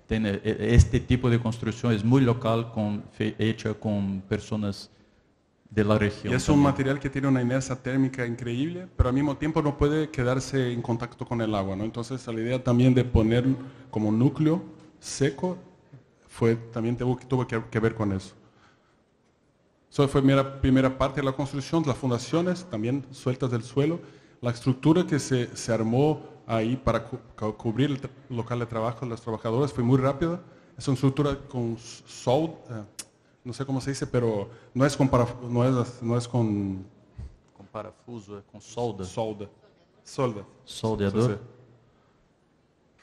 tiene este tipo de construcción es muy local, hecha con personas de la región. Y es un material que tiene una inercia térmica increíble, pero al mismo tiempo no puede quedarse en contacto con el agua, ¿no? Entonces la idea también de poner como núcleo seco también tuvo que ver con eso. Eso fue la primera parte de la construcción, las fundaciones también sueltas del suelo, la estructura que se armó ahí para cubrir el local de trabajo de los trabajadores. Fue muy rápido. Es una estructura con solda, no sé cómo se dice, pero no es con no es con parafuso, con solda. Solda. Soldeador. Entonces,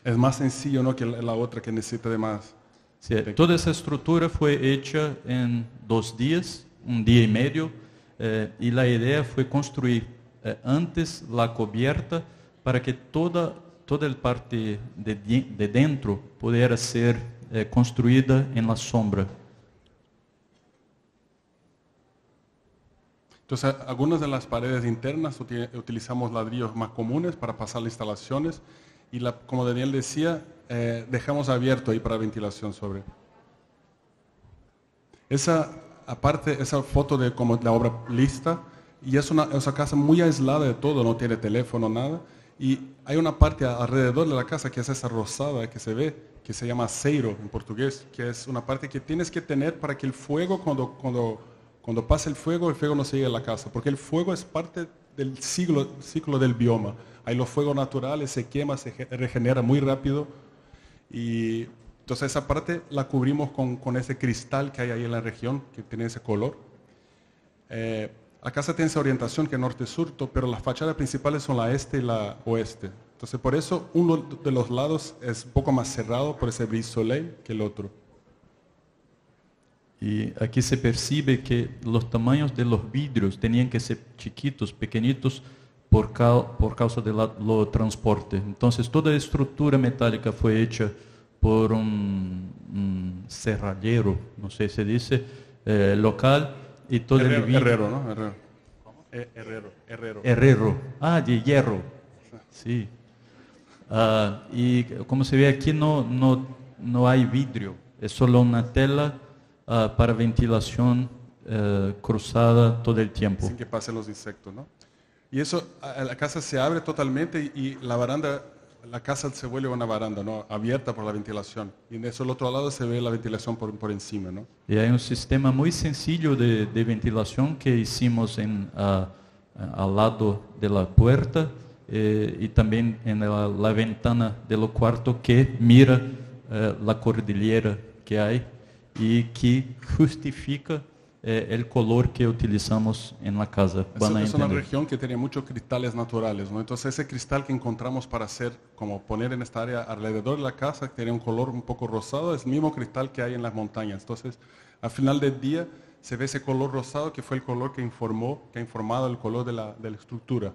es más sencillo, ¿no?, que la otra que necesita de más. Sí, toda esa estructura fue hecha en 2 días, 1 día y medio, y la idea fue construir antes la cubierta para que toda la parte de dentro pudiera ser construida en la sombra. Entonces, algunas de las paredes internas utilizamos ladrillos más comunes para pasar las instalaciones y, como Daniel decía, dejamos abierto ahí para ventilación sobre. Esa foto de como la obra lista, y es una casa muy aislada de todo, no tiene teléfono, nada, y hay una parte alrededor de la casa que es esa rosada que se ve, que se llama aceiro en portugués, que es una parte que tienes que tener para que el fuego, cuando pasa el fuego no se llegue a la casa, porque el fuego es parte del ciclo del bioma. Hay los fuegos naturales, se quema, se regenera muy rápido, y entonces esa parte la cubrimos con ese cristal que hay ahí en la región, que tiene ese color. La casa tiene esa orientación que es norte-sur, pero las fachadas principales son la este y la oeste. Entonces por eso uno de los lados es un poco más cerrado por ese brise soleil que el otro. Y aquí se percibe que los tamaños de los vidrios tenían que ser chiquitos, pequeñitos, por causa de lo transporte. Entonces toda la estructura metálica fue hecha por un serrallero, no sé si se dice, local, y todo el vidrio. Herrero, ¿no? Herrero. Ah, de hierro. Sí. Y como se ve aquí no hay vidrio, es solo una tela para ventilación cruzada todo el tiempo. Sin que pasen los insectos, ¿no? Y eso, la casa se abre totalmente y la casa se vuelve una baranda, ¿no?, abierta por la ventilación. Y en eso, al otro lado, se ve la ventilación por encima, ¿no? Y hay un sistema muy sencillo de ventilación que hicimos al lado de la puerta y también en la ventana del cuarto que mira la cordillera que hay y que justifica el color que utilizamos en la casa. Es una región que tiene muchos cristales naturales, ¿no? Entonces ese cristal que encontramos para poner en esta área alrededor de la casa, que tiene un color un poco rosado, es el mismo cristal que hay en las montañas. Entonces, al final del día, se ve ese color rosado que fue el color que ha informado el color de la estructura.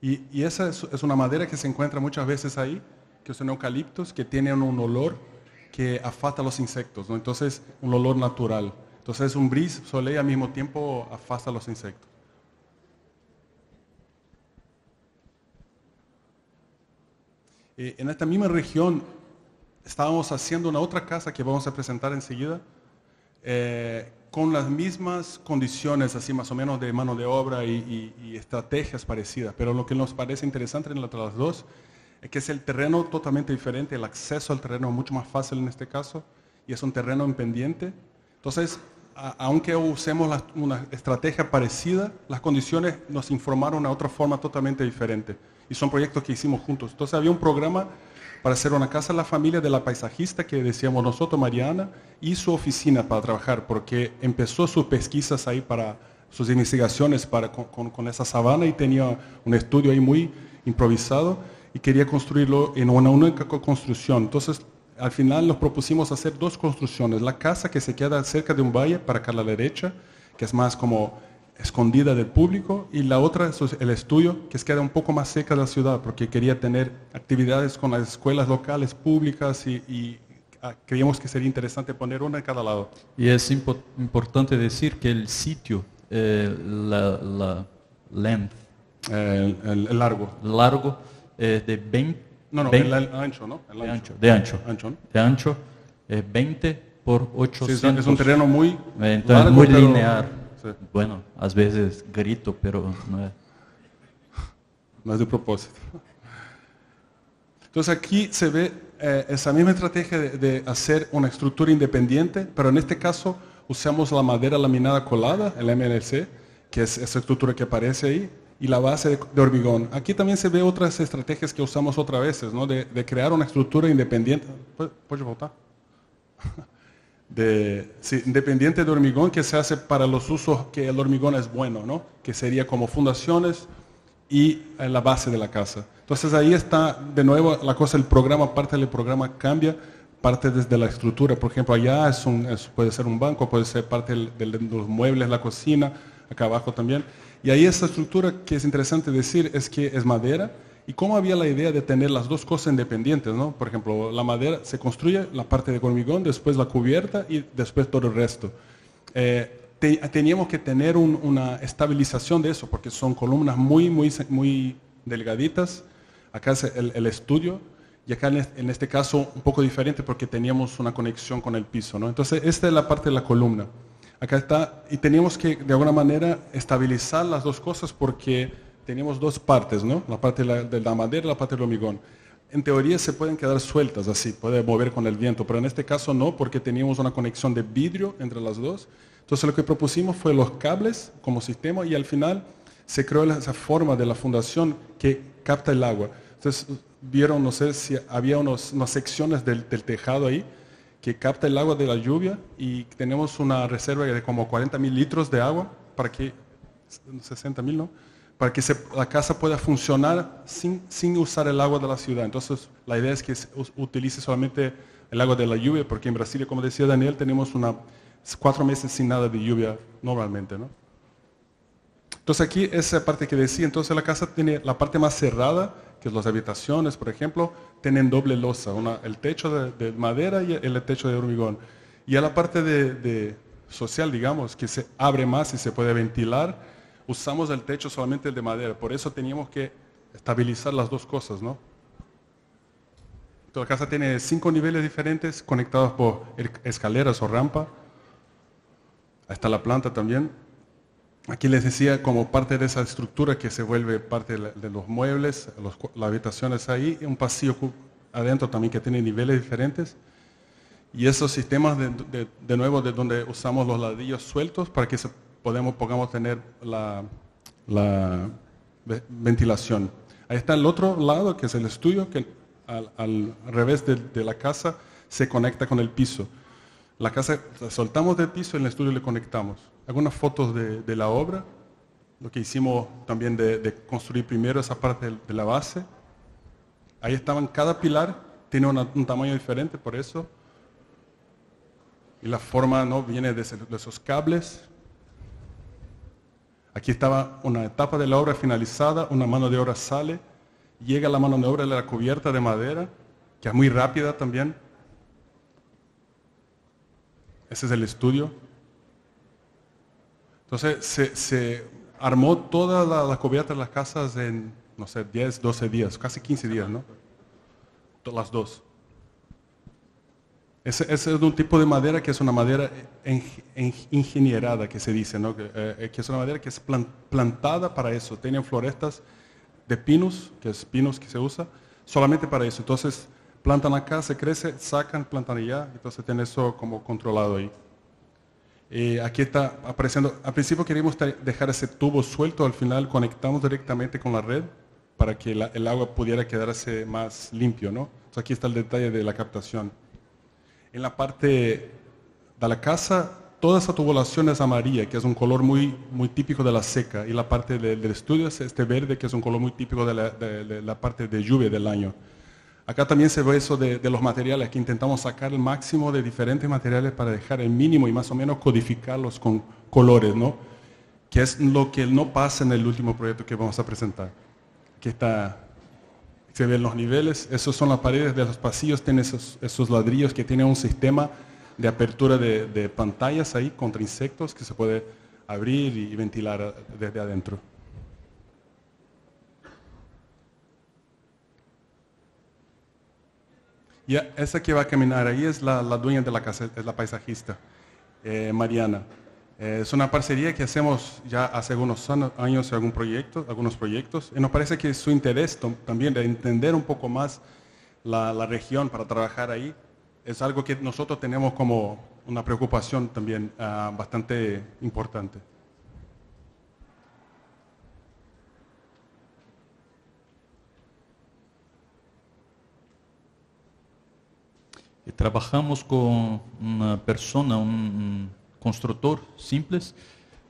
Y esa es una madera que se encuentra muchas veces ahí, que son eucaliptos, que tienen un olor que afasta a los insectos, ¿no? Entonces, un olor natural. Entonces, un brise soleil al mismo tiempo afasta a los insectos. En esta misma región estábamos haciendo una otra casa que vamos a presentar enseguida, con las mismas condiciones, así más o menos, de mano de obra y estrategias parecidas. Pero lo que nos parece interesante entre las dos es que es el terreno totalmente diferente, el acceso al terreno es mucho más fácil en este caso, y es un terreno en pendiente. Entonces, aunque usemos una estrategia parecida, las condiciones nos informaron de otra forma totalmente diferente, y son proyectos que hicimos juntos. Entonces había un programa para hacer una casa a la familia de la paisajista que decíamos nosotros, Mariana, y su oficina para trabajar, porque empezó sus pesquisas ahí para sus investigaciones con esa sabana, y tenía un estudio ahí muy improvisado, y quería construirlo en una única construcción. Entonces, al final nos propusimos hacer 2 construcciones. La casa que se queda cerca de un valle, para acá a la derecha, que es más como escondida del público, y la otra es el estudio, que queda un poco más cerca de la ciudad, porque quería tener actividades con las escuelas locales, públicas, y creíamos que sería interesante poner una en cada lado. Y es importante decir que el sitio, la length, el largo, de 20... el ancho, ¿no? De ancho, 20 por 800. Sí, es un terreno muy entonces, largo, muy pero, lineal. Sí. Bueno, a veces grito, pero no es. No es de propósito. Entonces aquí se ve esa misma estrategia de hacer una estructura independiente, pero en este caso usamos la madera laminada colada, el MLC, que es esa estructura que aparece ahí, y la base de hormigón. Aquí también se ve otras estrategias que usamos otras veces, ¿no? De crear una estructura independiente. ¿Puedes voltar? Sí, independiente de hormigón, que se hace para los usos que el hormigón es bueno, ¿no? Que sería como fundaciones y la base de la casa. Entonces ahí está de nuevo la cosa, el programa, parte del programa cambia, parte desde la estructura. Por ejemplo, allá puede ser un banco, puede ser parte de los muebles, la cocina, acá abajo también. Y ahí esta estructura, que es interesante decir, es que es madera. Y cómo había la idea de tener las dos cosas independientes, ¿no? Por ejemplo, la madera se construye, la parte de hormigón, después la cubierta y después todo el resto. Teníamos que tener una estabilización de eso, porque son columnas muy delgaditas. Acá es el estudio, y acá en este caso un poco diferente porque teníamos una conexión con el piso, ¿no? Entonces, esta es la parte de la columna. Acá está, y teníamos que de alguna manera estabilizar las dos cosas porque teníamos dos partes, ¿no? La parte de la madera y la parte del hormigón. En teoría se pueden quedar sueltas así, puede mover con el viento, pero en este caso no, porque teníamos una conexión de vidrio entre las dos. Entonces lo que propusimos fue los cables como sistema y al final se creó esa forma de la fundación que capta el agua. Entonces vieron, no sé si había unas secciones del tejado ahí que capta el agua de la lluvia y tenemos una reserva de como 40.000 litros de agua para que, 60.000, ¿no? Para que la casa pueda funcionar sin usar el agua de la ciudad. Entonces, la idea es que se utilice solamente el agua de la lluvia, porque en Brasilia, como decía Daniel, tenemos 4 meses sin nada de lluvia normalmente, ¿no? Entonces, aquí esa parte que decía, entonces la casa tiene la parte más cerrada, que es las habitaciones, por ejemplo, tienen doble losa, el techo de madera y el techo de hormigón. Y a la parte de social, digamos, que se abre más y se puede ventilar, usamos el techo solamente el de madera, por eso teníamos que estabilizar las dos cosas, ¿no? Entonces, la casa tiene 5 niveles diferentes conectados por escaleras o rampa. Ahí está la planta también. Aquí les decía como parte de esa estructura que se vuelve parte de los muebles, las habitaciones ahí, un pasillo adentro también que tiene niveles diferentes. Y esos sistemas de nuevo de donde usamos los ladrillos sueltos para que podamos tener la ventilación. Ahí está el otro lado, que es el estudio, que al revés de la casa se conecta con el piso. La casa la soltamos del piso y en el estudio le conectamos. Algunas fotos de la obra, lo que hicimos también de construir primero esa parte de la base. Ahí estaban, cada pilar tiene un tamaño diferente, por eso. Y la forma, ¿no?, viene de esos cables. Aquí estaba una etapa de la obra finalizada, una mano de obra sale, llega la mano de obra de la cubierta de madera, que es muy rápida también. Ese es el estudio. Entonces se armó toda la cubierta de las casas en, no sé, 10, 12 días, casi 15 días, ¿no? Las dos. Ese es un tipo de madera que es una madera ingenierada, que se dice, ¿no? Que es una madera que es plantada para eso. Tienen florestas de pinos, que es pinos que se usa, solamente para eso. Entonces, plantan acá, se crece, sacan, plantan allá, entonces tienen eso como controlado ahí. Aquí está apareciendo, al principio queríamos dejar ese tubo suelto, al final conectamos directamente con la red para que el agua pudiera quedarse más limpio, ¿no? Entonces, aquí está el detalle de la captación. En la parte de la casa, toda esa tubulación es amarilla, que es un color muy típico de la seca, y la parte del estudio es este verde, que es un color muy típico de la parte de lluvia del año. Acá también se ve eso de los materiales, que intentamos sacar el máximo de diferentes materiales para dejar el mínimo y más o menos codificarlos con colores, ¿no? Que es lo que no pasa en el último proyecto que vamos a presentar. Aquí está, se ven los niveles, esos son las paredes de los pasillos, tienen esos ladrillos que tienen un sistema de apertura de pantallas ahí contra insectos que se puede abrir y ventilar desde adentro. Y esa que va a caminar ahí es la dueña de la casa, es la paisajista, Mariana. Es una parcería que hacemos ya hace algunos años algunos proyectos, y nos parece que su interés también de entender un poco más la región para trabajar ahí es algo que nosotros tenemos como una preocupación también bastante importante. Y trabajamos con una persona, un constructor simples,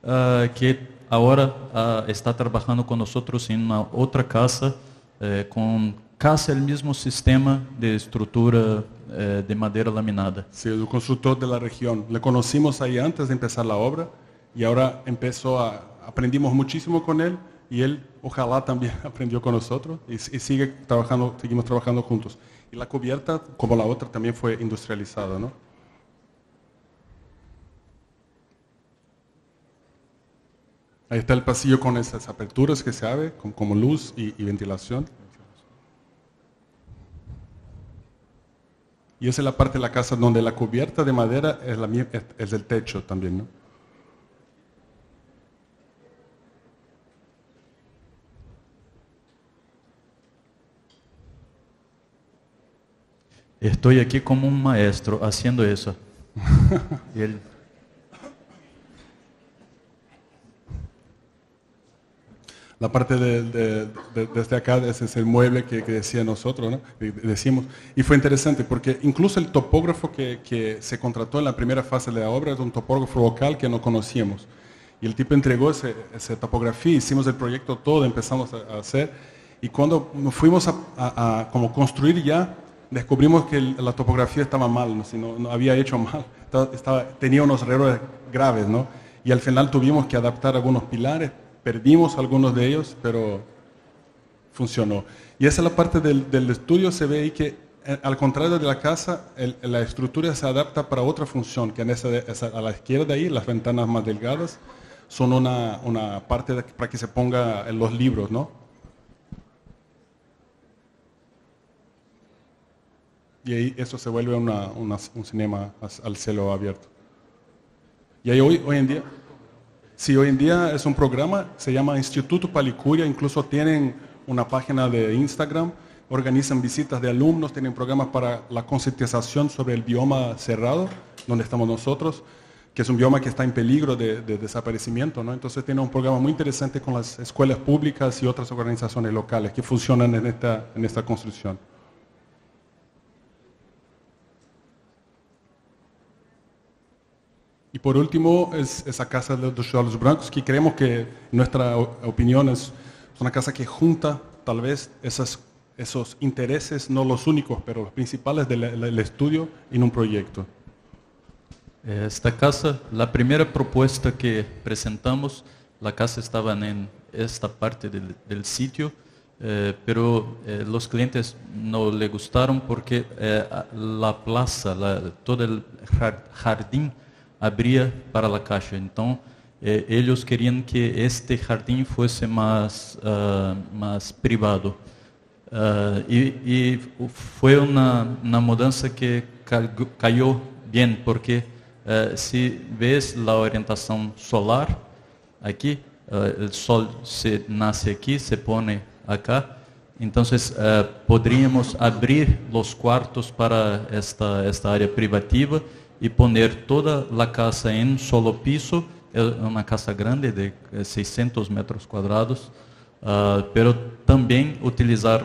que ahora está trabajando con nosotros en una otra casa con casi el mismo sistema de estructura de madera laminada. Sí, el constructor de la región. Le conocimos ahí antes de empezar la obra y ahora aprendimos muchísimo con él y él ojalá también aprendió con nosotros y seguimos trabajando juntos. Y la cubierta, como la otra, también fue industrializada, ¿no? Ahí está el pasillo con esas aperturas que se abre, como luz y ventilación. Y esa es la parte de la casa donde la cubierta de madera es el techo también, ¿no? Estoy aquí como un maestro haciendo eso. Y él... La parte desde acá, ese es el mueble que decía nosotros, ¿no? Decimos. Y fue interesante porque incluso el topógrafo que se contrató en la primera fase de la obra es un topógrafo local que no conocíamos. Y el tipo entregó esa topografía, hicimos el proyecto todo, empezamos a hacer. Y cuando nos fuimos a como construir ya, descubrimos que la topografía estaba mal, no había hecho mal, tenía unos errores graves, ¿no? Y al final tuvimos que adaptar algunos pilares, perdimos algunos de ellos, pero funcionó. Y esa es la parte del estudio, se ve ahí que al contrario de la casa, la estructura se adapta para otra función, que a la izquierda ahí, las ventanas más delgadas, son una parte para que se ponga en los libros, ¿no? Y ahí eso se vuelve un cinema al cielo abierto. Y ahí hoy en día, sí, hoy en día es un programa, se llama Instituto Palicuria, incluso tienen una página de Instagram, organizan visitas de alumnos, tienen programas para la concientización sobre el bioma cerrado, donde estamos nosotros, que es un bioma que está en peligro de desaparecimiento, ¿no? Entonces tiene un programa muy interesante con las escuelas públicas y otras organizaciones locales que funcionan en esta construcción. Y por último, es esa casa de los Tijolos Brancos, que creemos que, en nuestra opinión, es una casa que junta tal vez esos intereses, no los únicos, pero los principales del estudio en un proyecto. Esta casa, la primera propuesta que presentamos, la casa estaba en esta parte del sitio, pero los clientes no le gustaron porque la plaza, todo el jardín, abría para la calle. Entonces, ellos querían que este jardín fuese más privado. Y fue una mudanza que cayó bien, porque si ves la orientación solar, aquí, el sol nace aquí, se pone acá. Entonces, podríamos abrir los cuartos para esta área privativa y poner toda la casa en un solo piso, una casa grande de 600 metros cuadrados, pero también utilizar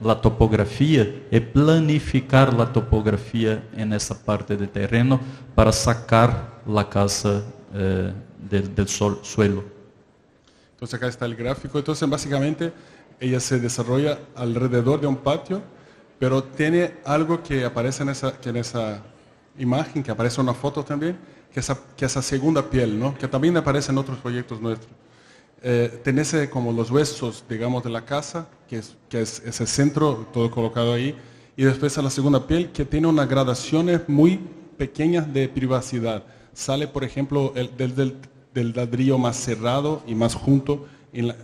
la topografía y planificar la topografía en esa parte del terreno para sacar la casa del suelo. Entonces acá está el gráfico. Entonces básicamente ella se desarrolla alrededor de un patio, pero tiene algo que aparece en esa imagen, que aparece en una foto también, que esa segunda piel, ¿no? Que también aparece en otros proyectos nuestros. Tenés como los huesos, digamos, de la casa, que es ese centro, todo colocado ahí, y después a la segunda piel, que tiene unas gradaciones muy pequeñas de privacidad. Sale, por ejemplo, del ladrillo más cerrado y más junto,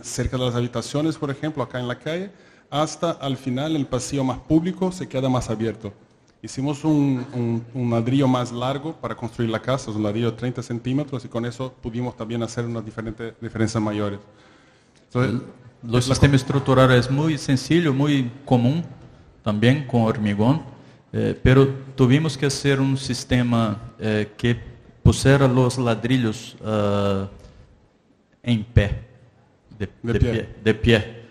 cerca de las habitaciones, por ejemplo, acá en la calle, hasta al final el pasillo más público se queda más abierto. Hicimos un ladrillo más largo para construir la casa, un ladrillo de 30 centímetros, y con eso pudimos también hacer unas diferencias mayores. Entonces, el sistema estructural es muy sencillo, muy común, también con hormigón, pero tuvimos que hacer un sistema que pusiera los ladrillos en pie, de pie.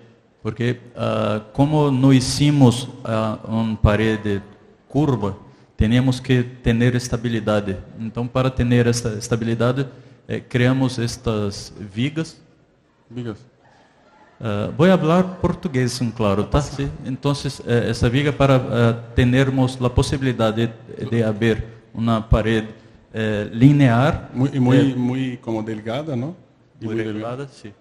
Porque como no hicimos una pared curva, tenemos que tener estabilidade. Então, para ter essa estabilidade, criamos estas vigas. Vigas. Voy a hablar portugués, claro, tá? Sí. Entonces, essa viga para termos a possibilidade de haver uma parede linear. Muy como delgada, ¿no? Y Muy regulada, sí.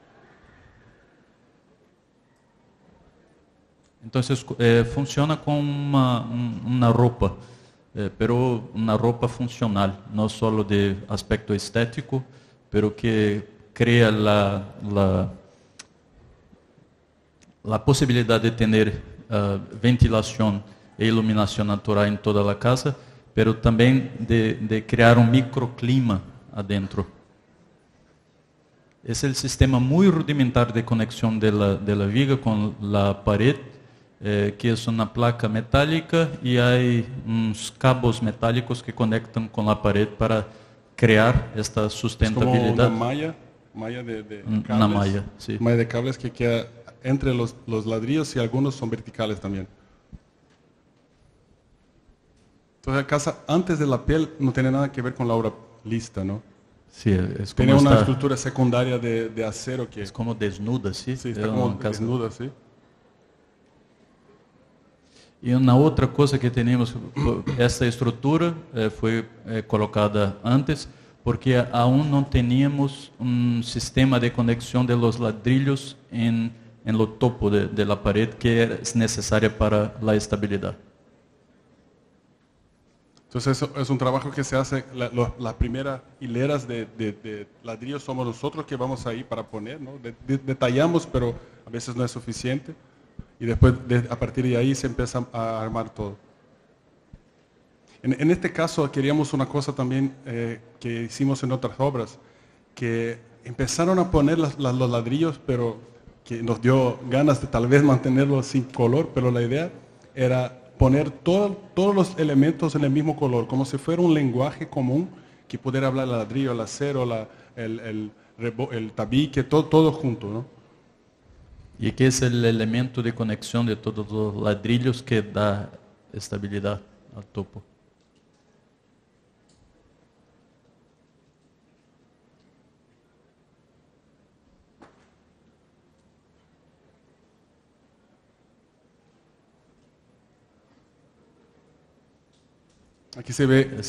Entonces, funciona como uma roupa, pero uma roupa funcional, não só de aspecto estético, pero que crea a possibilidade de ter ventilação e iluminação natural em toda a casa, pero também de criar um microclima adentro. Esse é o sistema muito rudimentar de conexão da viga com a parede, que é uma placa metálica e há uns cabos metálicos que conectam com a parede para criar esta sustentabilidade. Es como una malla de cables. Una malla, sí. Malla de cables que queda entre los ladrillos y algunos son verticales también. Entonces la casa antes de la piel no tiene nada que ver con la obra lista, ¿no? Sí, es como Tiene una estructura secundaria de acero que... Es como desnuda, ¿sí? Sí, está como desnuda, sí. E uma outra coisa que temos, essa estrutura foi colocada antes, porque aún não tínhamos um sistema de conexão de los ladrillos em lo topo de la pared que é necessária para a estabilidade. Entonces es un trabajo que se hace, las primeras hileras de ladrillos somos nosotros que vamos ahí para poner, ¿no? Detallamos, pero a veces no es suficiente. Y después, a partir de ahí, se empieza a armar todo. En este caso, queríamos una cosa también que hicimos en otras obras, que empezaron a poner los ladrillos, pero que nos dio ganas de tal vez mantenerlos sin color, pero la idea era poner todos los elementos en el mismo color, como si fuera un lenguaje común que pudiera hablar el ladrillo, el acero, el tabique, todo junto, ¿no? E que esse é o elemento de conexão de todos os ladrilhos que dá estabilidade ao topo. Aquí se ve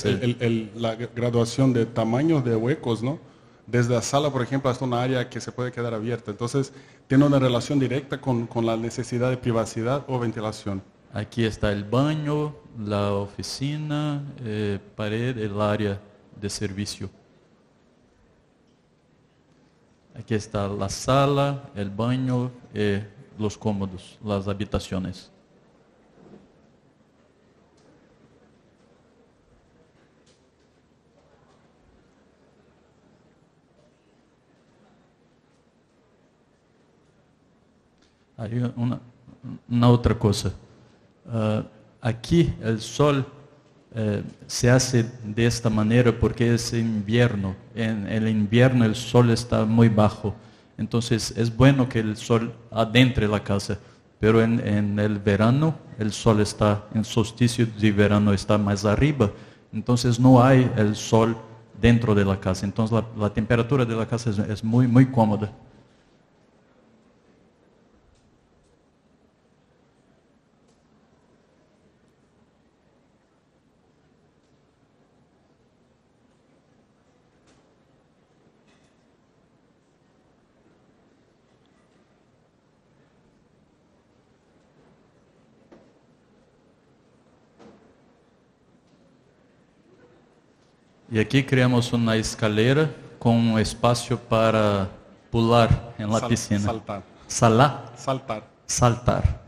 la graduación de tamaños de huecos, ¿no? Desde la sala, por ejemplo, hasta una área que se puede quedar abierta. Entonces, tiene una relación directa con la necesidad de privacidad o ventilación. Aquí está el baño, la oficina, pared, el área de servicio. Aquí está la sala, el baño, los cómodos, las habitaciones. Aí uma outra coisa. Aqui o sol se hace desta maneira porque é inverno. En invierno o sol está muito baixo. Então é bueno que o sol adentre a casa. Pero en el verano o sol está em solstício de verano está mais arriba. Então não há o sol dentro da casa. Então a temperatura da casa é muito cómoda. E aqui criamos uma escalera com um espaço para pular em la piscina. Saltar. Saltar. Saltar.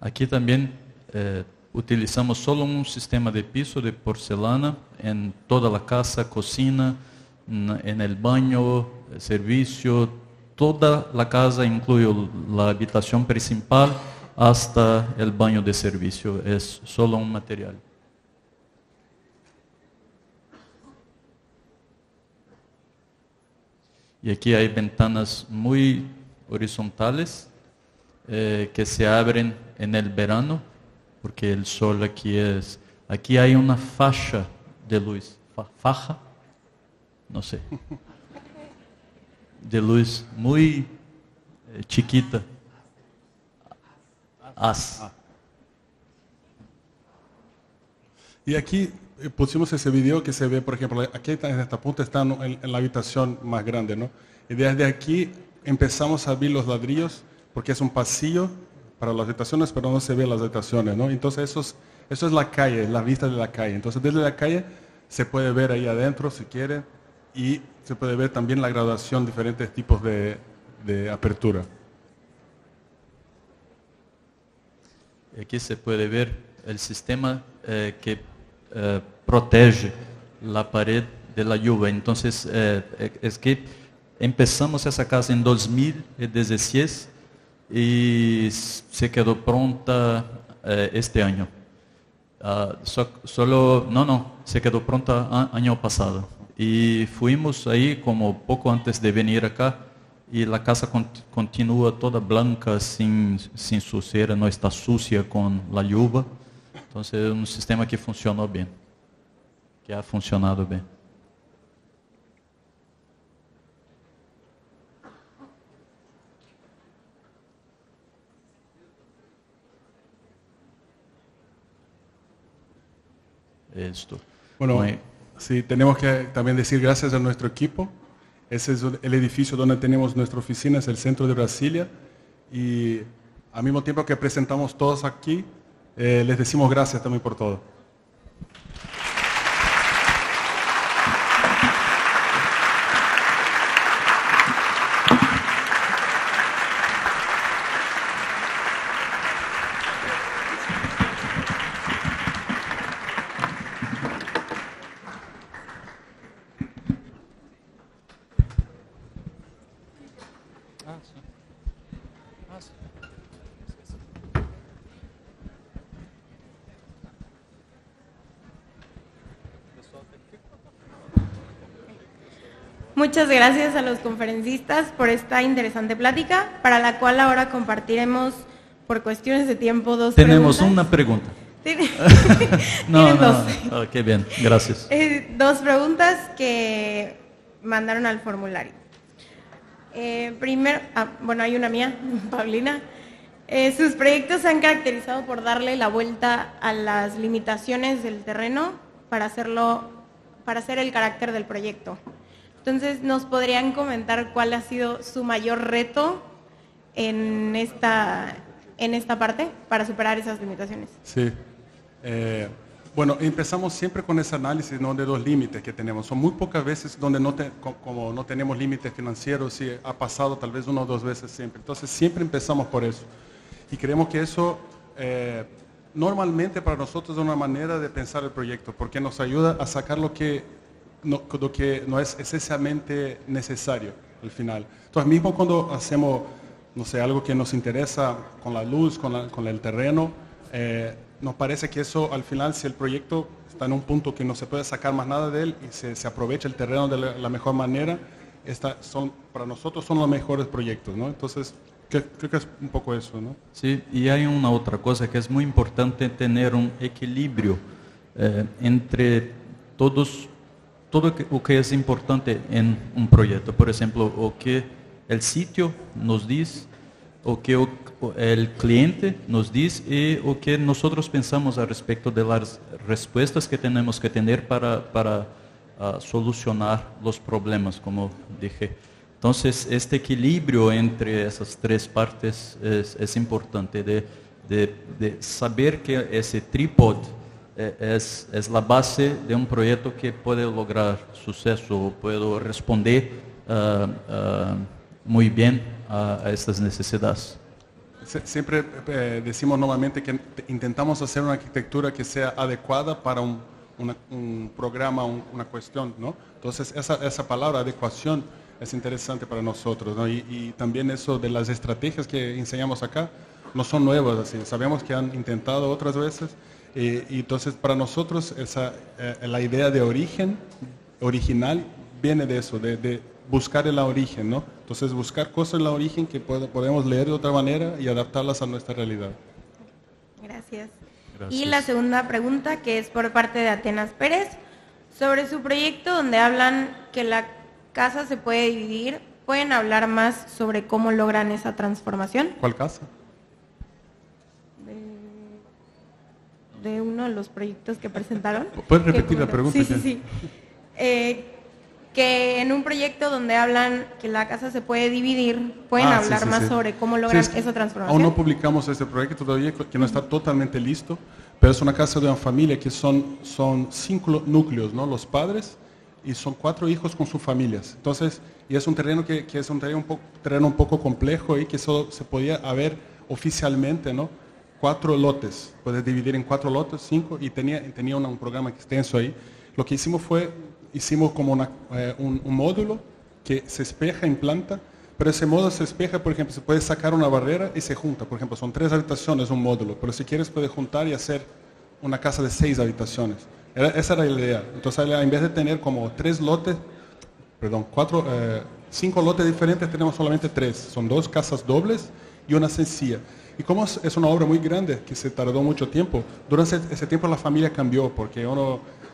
Aqui também utilizamos só um sistema de piso de porcelana em toda a casa, cocina, em el baño, serviço, toda la casa, incluye la habitación principal hasta el baño de servicio. Es solo un material. Y aquí hay ventanas muy horizontales que se abren en el verano, porque el sol aquí es... Aquí hay una faja de luz, faja, no sé, de luz muy chiquita. Y aquí pusimos ese video que se ve, por ejemplo, aquí en esta punta está en la habitación más grande, ¿no? Y desde aquí empezamos a ver los ladrillos, porque es un pasillo para las habitaciones, pero no se ven las habitaciones, ¿no? Entonces eso es la calle, la vista de la calle. Entonces desde la calle se puede ver ahí adentro si quiere, y se puede ver también la graduación, diferentes tipos de apertura. Aquí se puede ver el sistema que protege la pared de la lluvia. Entonces, es que empezamos esa casa en 2016 y se quedó pronta este año. Se quedó pronta año pasado. Y fuimos ahí como poco antes de venir acá, y la casa continúa toda blanca, sin suciedad, no está sucia con la lluvia. Entonces es un sistema que funcionó bien, que ha funcionado bien. Esto. Bueno, sí, tenemos que también decir gracias a nuestro equipo. Ese es el edificio donde tenemos nuestra oficina, es el centro de Brasilia. Y al mismo tiempo que presentamos todos aquí, les decimos gracias también por todo. Muchas gracias a los conferencistas por esta interesante plática, para la cual ahora compartiremos, por cuestiones de tiempo, dos Tenemos preguntas. una pregunta. Tienen dos. Qué bien, gracias. Dos preguntas que mandaron al formulario. Primero, hay una mía, Paulina. Sus proyectos se han caracterizado por darle la vuelta a las limitaciones del terreno para hacer el carácter del proyecto. Entonces, ¿nos podrían comentar cuál ha sido su mayor reto en esta parte para superar esas limitaciones? Sí. Bueno, empezamos siempre con ese análisis, ¿no?, de los límites que tenemos. Son muy pocas veces donde como no tenemos límites financieros, y ha pasado tal vez 1 o 2 veces siempre. Entonces, siempre empezamos por eso. Y creemos que eso normalmente para nosotros es una manera de pensar el proyecto, porque nos ayuda a sacar lo que no es esencialmente necesario al final. Entonces, mismo cuando hacemos, no sé, algo que nos interesa con la luz, con el terreno, nos parece que eso al final, si el proyecto está en un punto que no se puede sacar más nada de él y se aprovecha el terreno de la mejor manera, para nosotros son los mejores proyectos, ¿no? Entonces, creo que es un poco eso, ¿no? Sí, y hay una otra cosa que es muy importante, tener un equilibrio entre todo o que es importante en un proyecto. Por ejemplo, o que el sitio nos dice, o que el cliente nos dice, y o que nosotros pensamos al respecto de las respuestas que tenemos que tener para solucionar los problemas, como dije. Entonces, este equilibrio entre esas tres partes es importante, de saber que ese trípode es la base de un proyecto que puede lograr suceso, puede responder muy bien a estas necesidades. Siempre decimos normalmente que intentamos hacer una arquitectura que sea adecuada para un programa, una cuestión, ¿no? Entonces, esa palabra adecuación es interesante para nosotros, ¿no? Y también eso de las estrategias que enseñamos acá no son nuevas, así, sabemos que han intentado otras veces, y entonces para nosotros la idea de original, viene de eso, de buscar el origen, ¿no? Entonces buscar cosas en la origen que podemos leer de otra manera y adaptarlas a nuestra realidad. Gracias. Gracias. Y la segunda pregunta, que es por parte de Atenas Pérez, sobre su proyecto donde hablan que la casa se puede dividir, ¿pueden hablar más sobre cómo logran esa transformación? ¿Cuál casa? De uno de los proyectos que presentaron. ¿Puedes repetir la pregunta? Sí. Que en un proyecto donde hablan que la casa se puede dividir, ¿pueden hablar más sobre cómo logran esa transformación? Aún no publicamos este proyecto todavía, que no está totalmente listo, pero es una casa de una familia que son 5 núcleos, ¿no? Los padres, y son 4 hijos con sus familias. Entonces, y es un terreno que es un terreno un poco complejo y que solo se podía haber oficialmente, ¿no? 4 lotes, puedes dividir en 4 lotes, 5, y tenía un programa extenso ahí. Lo que hicimos como un módulo que se espeja en planta, pero ese módulo se espeja, por ejemplo, se puede sacar una barrera y se junta. Por ejemplo, son 3 habitaciones un módulo, pero si quieres puedes juntar y hacer una casa de 6 habitaciones. Esa era la idea. Entonces, en vez de tener como 5 lotes diferentes, tenemos solamente 3. Son 2 casas dobles y una sencilla. Y como es una obra muy grande, que se tardó mucho tiempo, durante ese tiempo la familia cambió, porque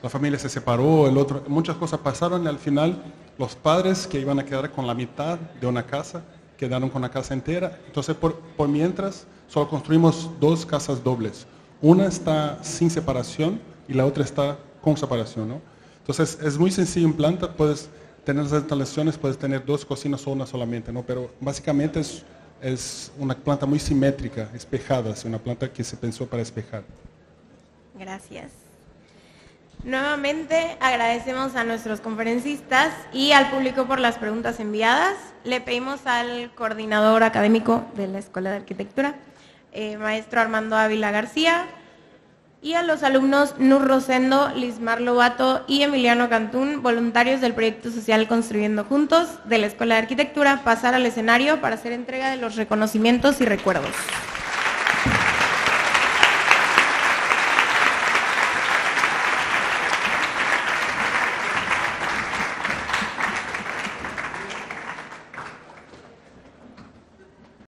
la familia se separó, muchas cosas pasaron y al final los padres que iban a quedar con la mitad de una casa, quedaron con la casa entera. Entonces, por mientras, solo construimos 2 casas dobles. Una está sin separación y la otra está con separación, ¿no? Entonces, es muy sencillo en planta, puedes tener las instalaciones, puedes tener 2 cocinas o una solamente, ¿no? Pero básicamente es una planta muy simétrica, espejada, es una planta que se pensó para espejar. Gracias. Nuevamente agradecemos a nuestros conferencistas y al público por las preguntas enviadas. Le pedimos al coordinador académico de la Escuela de Arquitectura, maestro Armando Ávila García, y a los alumnos Nur Rosendo, Lismar Lobato y Emiliano Cantún, voluntarios del proyecto social Construyendo Juntos de la Escuela de Arquitectura, pasar al escenario para hacer entrega de los reconocimientos y recuerdos.